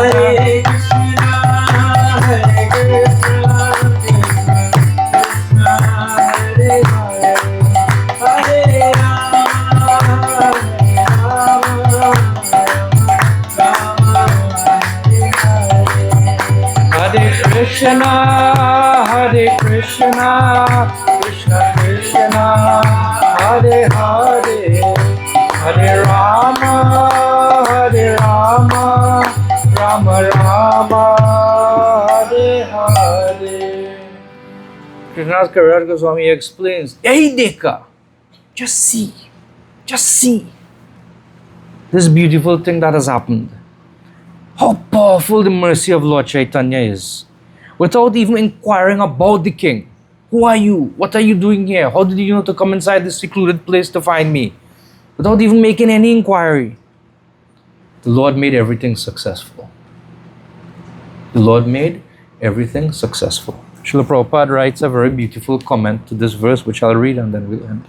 Speaker 2: Hare Krishna, Hare Krishna, Krishna Hare Hare, Hare Rama, Rama Hare Hare.
Speaker 1: Krishna, Hare Krishna, Krishna Krishna, Hare Hare, Hare Rama, Rama Rama, Hare Hare. Krishnadas Kaviraj Goswami explains, "Yahi dekha, just see, this beautiful thing that has happened. How powerful the mercy of Lord Chaitanya is. Without even inquiring about the king. Who are you? What are you doing here? How did you know to come inside this secluded place to find me? Without even making any inquiry. The Lord made everything successful. The Lord made everything successful." Srila Prabhupada writes a very beautiful comment to this verse, which I'll read and then we'll end.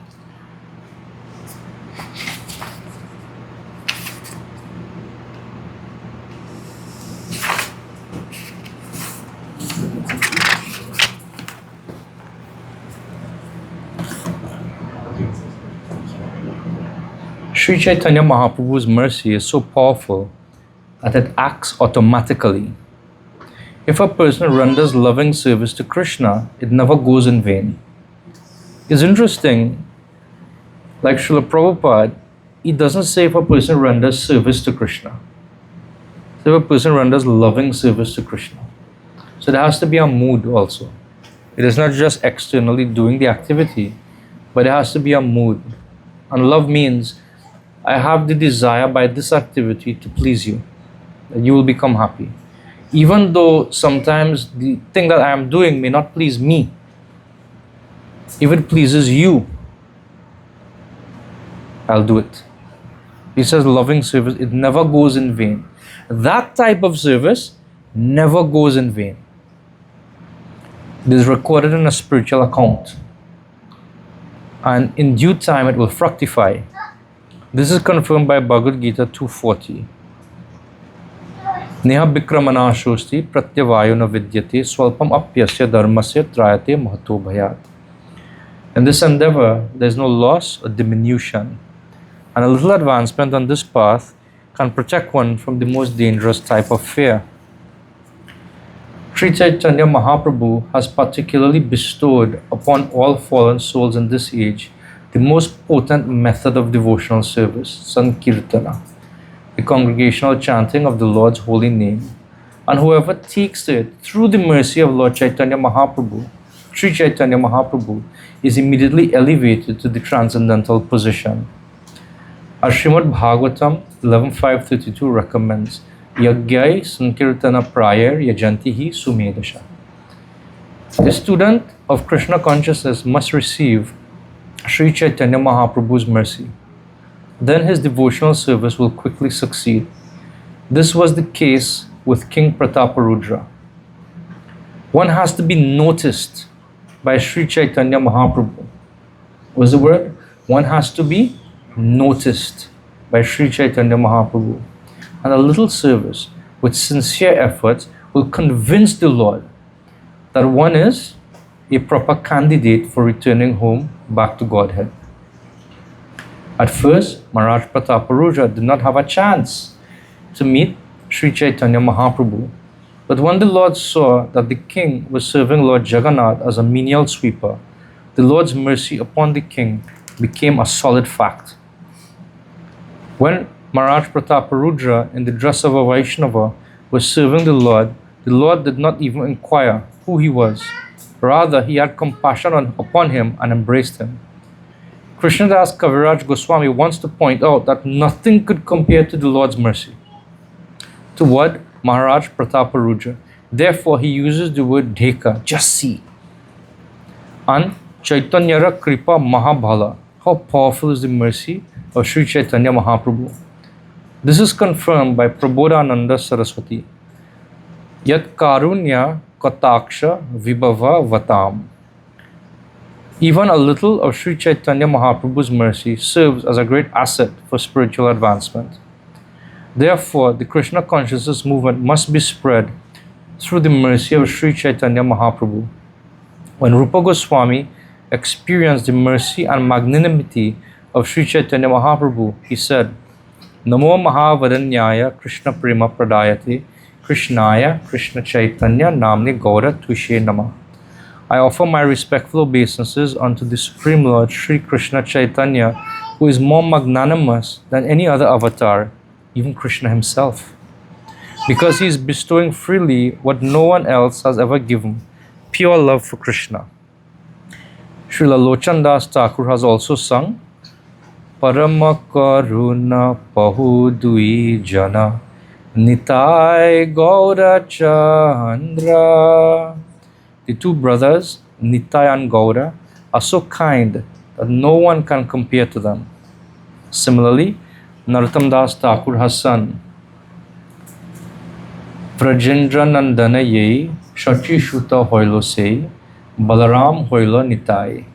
Speaker 1: Sri Chaitanya Mahaprabhu's mercy is so powerful that it acts automatically. If a person renders loving service to Krishna, it never goes in vain. It's interesting, like Srila Prabhupada, he doesn't say if a person renders service to Krishna. So if a person renders loving service to Krishna. So there has to be a mood also. It is not just externally doing the activity, but there has to be a mood. And love means, I have the desire by this activity to please you, that you will become happy. Even though sometimes the thing that I am doing may not please me, if it pleases you, I'll do it. He says loving service, it never goes in vain. That type of service never goes in vain. It is recorded in a spiritual account, and in due time it will fructify. This is confirmed by Bhagavad Gita 240. Neha Bikramana Shosti Pratyavayuna Vidyate Swalpam Apyasya Dharmasya Trayate Mahato Bhayat. In this endeavor, there is no loss or diminution, and a little advancement on this path can protect one from the most dangerous type of fear. Sri Chaitanya Mahaprabhu has particularly bestowed upon all fallen souls in this age the most potent method of devotional service, Sankirtana, the congregational chanting of the Lord's holy name. And whoever takes it through the mercy of Lord Chaitanya Mahaprabhu, Sri Chaitanya Mahaprabhu, is immediately elevated to the transcendental position. As Srimad Bhagavatam 11.532 recommends, Yagyai Sankirtana Prayar Yajantihi Sumedasha. A student of Krishna consciousness must receive Sri Chaitanya Mahaprabhu's mercy. Then his devotional service will quickly succeed. This was the case with King Prataparudra. One has to be noticed by Sri Chaitanya Mahaprabhu. What's the word? One has to be noticed by Sri Chaitanya Mahaprabhu. And a little service with sincere efforts will convince the Lord that one is a proper candidate for returning home back to Godhead. At first, Maharaja Prataparudra did not have a chance to meet Sri Chaitanya Mahaprabhu. But when the Lord saw that the king was serving Lord Jagannath as a menial sweeper, the Lord's mercy upon the king became a solid fact. When Maharaja Prataparudra, in the dress of a Vaishnava, was serving the Lord did not even inquire who he was. Rather, he had compassion upon him and embraced him. Krishnadas Kaviraj Goswami wants to point out that nothing could compare to the Lord's mercy toward Maharaj Prataparudra. Therefore, he uses the word dheka, just see. And Chaitanyara Kripa Mahabhala. How powerful is the mercy of Sri Chaitanya Mahaprabhu. This is confirmed by Prabodhananda Saraswati. Yat karunya kataksha vibhava vatam. Even a little of Sri Chaitanya Mahaprabhu's mercy serves as a great asset for spiritual advancement. Therefore, the Krishna consciousness movement must be spread through the mercy of Sri Chaitanya Mahaprabhu. When Rupa Goswami experienced the mercy and magnanimity of Sri Chaitanya Mahaprabhu, he said, Namo Mahavadanyaya Krishna Prema Pradayate Krishnaya Krishna Chaitanya Namni Gaura Tushe Nama. I offer my respectful obeisances unto the Supreme Lord Sri Krishna Chaitanya, who is more magnanimous than any other avatar, even Krishna himself, because he is bestowing freely what no one else has ever given, pure love for Krishna. Srila Lochan Das Thakur has also sung, Parama Karuna Pahudui Jana Nitai Gaura Chandra. The two brothers, Nitai and Gaura, are so kind that no one can compare to them. Similarly, Narottam Das Thakur has sung, Prajendra Nandana Yei Shachi Shuta Hoilo Sei Balaram Hoilo Nitai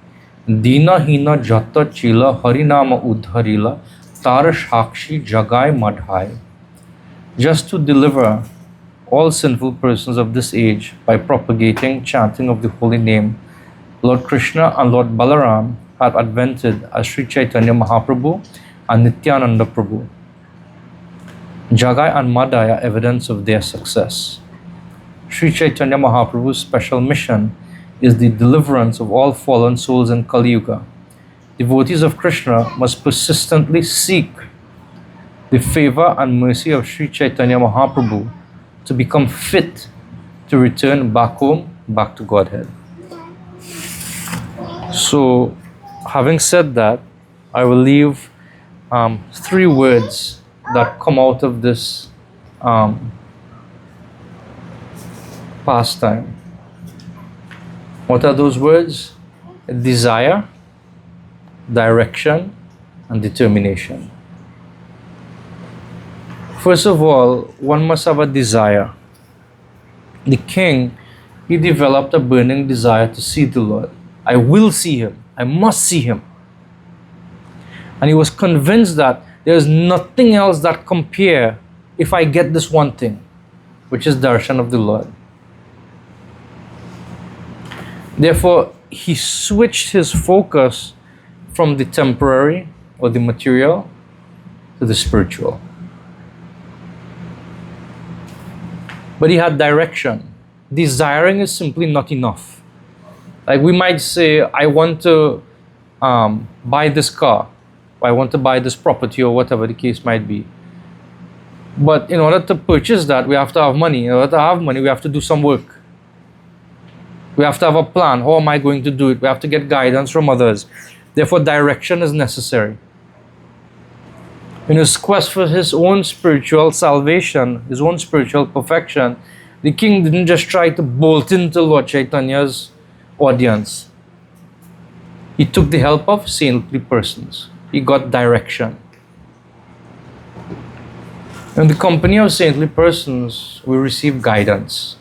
Speaker 1: Dina Hina Jata Chila Harinama Udharila Tara Shakshi Jagai Madhai. Just to deliver all sinful persons of this age by propagating chanting of the holy name, Lord Krishna and Lord Balaram have advented as Sri Chaitanya Mahaprabhu and Nityananda Prabhu. Jagai and Madhai are evidence of their success. Sri Chaitanya Mahaprabhu's special mission is the deliverance of all fallen souls in Kali Yuga. Devotees of Krishna must persistently seek the favor and mercy of Sri Chaitanya Mahaprabhu to become fit to return back home, back to Godhead. So, having said that, I will leave three words that come out of this pastime. What are those words? Desire, direction, and determination. First of all, one must have a desire. The king, he developed a burning desire to see the Lord. I will see him. I must see him. And he was convinced that there is nothing else that compare if I get this one thing, which is darshan of the Lord. Therefore, he switched his focus from the temporary or the material to the spiritual. But he had direction. Desiring is simply not enough. Like we might say, I want to buy this car, or I want to buy this property, or whatever the case might be. But in order to purchase that, we have to have money. In order to have money, we have to do some work. We have to have a plan. How am I going to do it? We have to get guidance from others. Therefore, direction is necessary. In his quest for his own spiritual salvation, his own spiritual perfection, the king didn't just try to bolt into Lord Chaitanya's audience. He took the help of saintly persons. He got direction. In the company of saintly persons, we receive guidance.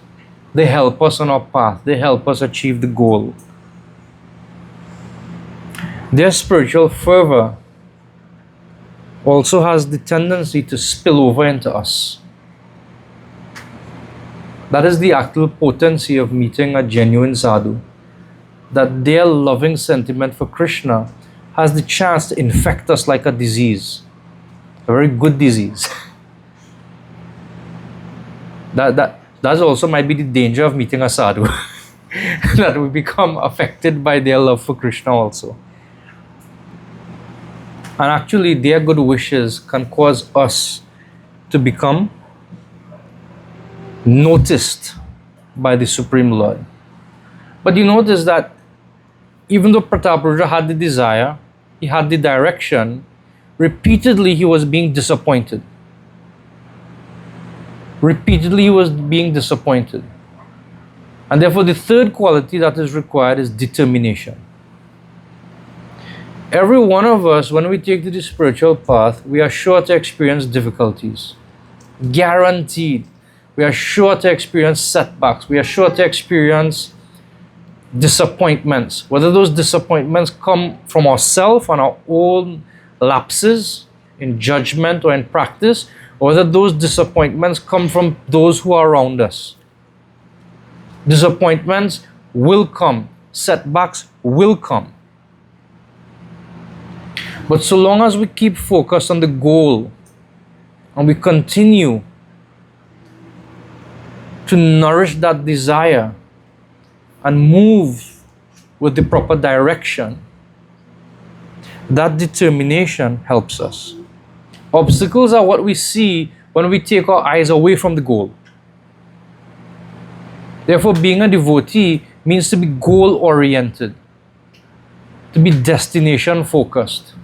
Speaker 1: They help us on our path. They help us achieve the goal. Their spiritual fervor also has the tendency to spill over into us. That is the actual potency of meeting a genuine sadhu. That their loving sentiment for Krishna has the chance to infect us like a disease. A very good disease. That also might be the danger of meeting a sadhu. That we become affected by their love for Krishna also. And actually, their good wishes can cause us to become noticed by the Supreme Lord. But you notice that even though Prataparudra had the desire, he had the direction, repeatedly he was being disappointed. Repeatedly he was being disappointed. And therefore the third quality that is required is determination. Every one of us, when we take to the spiritual path, we are sure to experience difficulties. Guaranteed. We are sure to experience setbacks. We are sure to experience disappointments. Whether those disappointments come from ourselves and our own lapses in judgment or in practice, or whether those disappointments come from those who are around us. Disappointments will come. Setbacks will come. But so long as we keep focused on the goal and we continue to nourish that desire and move with the proper direction, that determination helps us. Obstacles are what we see when we take our eyes away from the goal. Therefore, being a devotee means to be goal-oriented, to be destination-focused.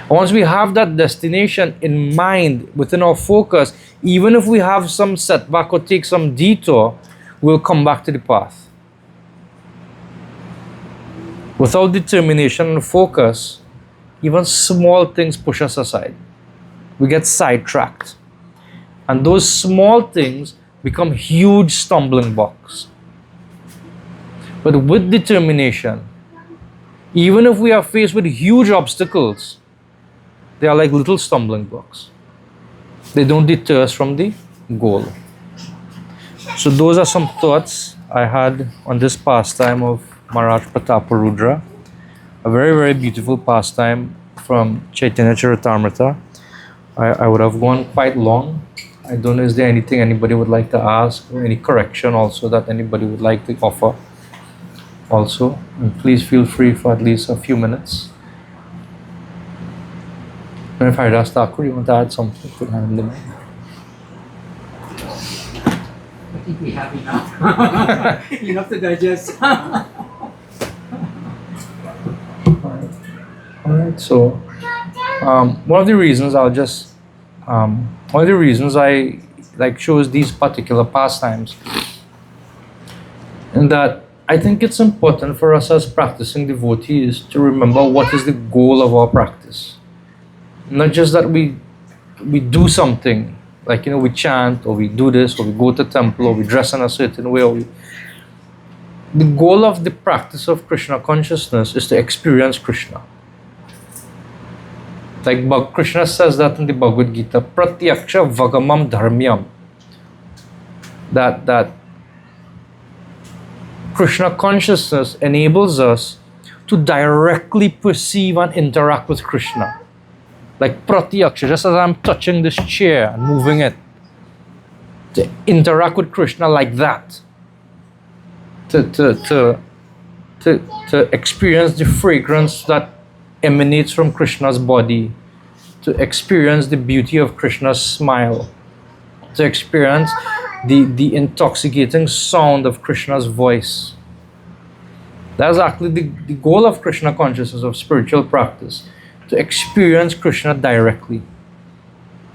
Speaker 1: Once we have that destination in mind, within our focus, even if we have some setback or take some detour, we'll come back to the path. Without determination and focus, even small things push us aside. We get sidetracked. And those small things become huge stumbling blocks. But with determination, even if we are faced with huge obstacles, they are like little stumbling blocks. They don't deter us from the goal. So those are some thoughts I had on this pastime of Maharaja Prataparudra. A very, very beautiful pastime from Chaitanya Charitamrita. I would have gone quite long. I don't know, is there anything anybody would like to ask, or any correction also that anybody would like to offer also? And please feel free for at least a few minutes. And if Haridas Thakur, you want to add something, put hand in the mic.
Speaker 2: I think we have enough. Enough to digest.
Speaker 1: Alright, so one of the reasons I chose these particular pastimes, and that I think it's important for us as practicing devotees to remember what is the goal of our practice. Not just that we we do something, like, we chant, or we do this, or we go to temple, or we dress in a certain way, the goal of the practice of Krishna consciousness is to experience Krishna. Like Krishna says that in the Bhagavad Gita, Pratyaksha Vagamam Dharmyam. That Krishna consciousness enables us to directly perceive and interact with Krishna. Like Pratyaksha, just as I'm touching this chair and moving it, to interact with Krishna like that. To experience the fragrance that emanates from Krishna's body, to experience the beauty of Krishna's smile, to experience the intoxicating sound of Krishna's voice. That's actually the goal of Krishna consciousness, of spiritual practice, to experience Krishna directly.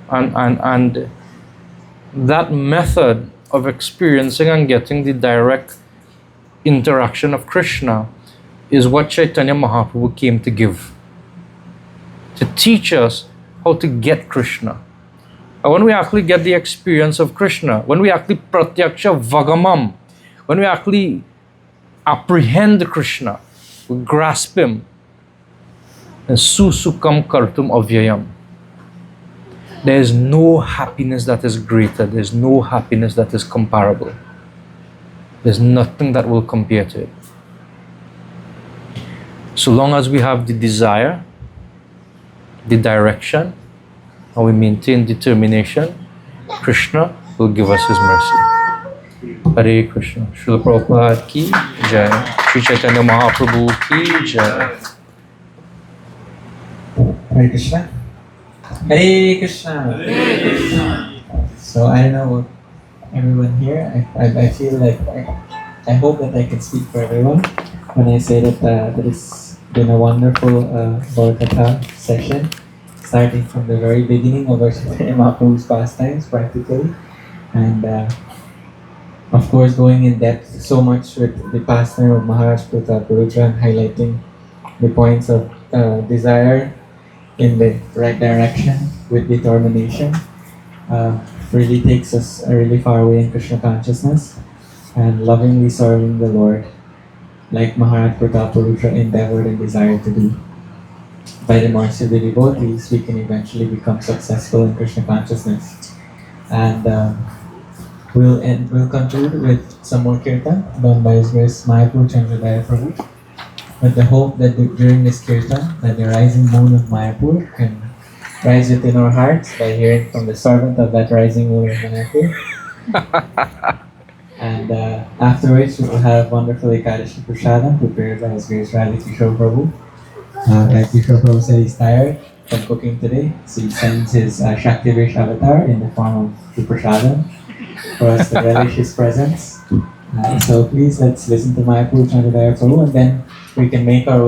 Speaker 1: And that method of experiencing and getting the direct interaction of Krishna is what Chaitanya Mahaprabhu came to give. To teach us how to get Krishna. And when we actually get the experience of Krishna, when we actually pratyaksha vagamam, when we actually apprehend Krishna, we grasp him, and susukam kartum avyayam. There is no happiness that is greater. There is no happiness that is comparable. There's nothing that will compare to it. So long as we have the desire, the direction, and we maintain determination, Krishna will give us his mercy. Hare Krishna. Srila Prabhupada ki jai. Sri Chaitanya Mahaprabhu ki jai.
Speaker 4: Hare Krishna. Hare Krishna.
Speaker 2: Hare Krishna.
Speaker 4: So I don't know about everyone here. I feel like I hope that I can speak for everyone when I say that that it's been a wonderful Gaura session, starting from the very beginning of our Chaitanya Mahaprabhu's pastimes practically, and of course going in depth so much with the pastime of Maharaja Prataparudra and highlighting the points of desire in the right direction with determination. Really takes us really far away in Krishna consciousness and lovingly serving the Lord like Maharaja Prataparudra endeavored and desired to do. By the mercy of the devotees, we can eventually become successful in Krishna consciousness. And we'll conclude with some more kirtan done by His Grace Mayapur Chandradaya Prabhu, with the hope that during this kirtan, that the rising moon of Mayapur can rise within our hearts by hearing from the servant of that rising moon of Mayapur. And afterwards, we will have wonderful Ekadashi Prasadam prepared by His Grace Radha Kishore Prabhu. Like Kishore Prabhu said, he's tired from cooking today, so he sends his Shaktivesh avatar in the form of the Prasadam for us to relish his presence. So please, let's listen to Mayapur Chandradaya Prabhu, and then we can make our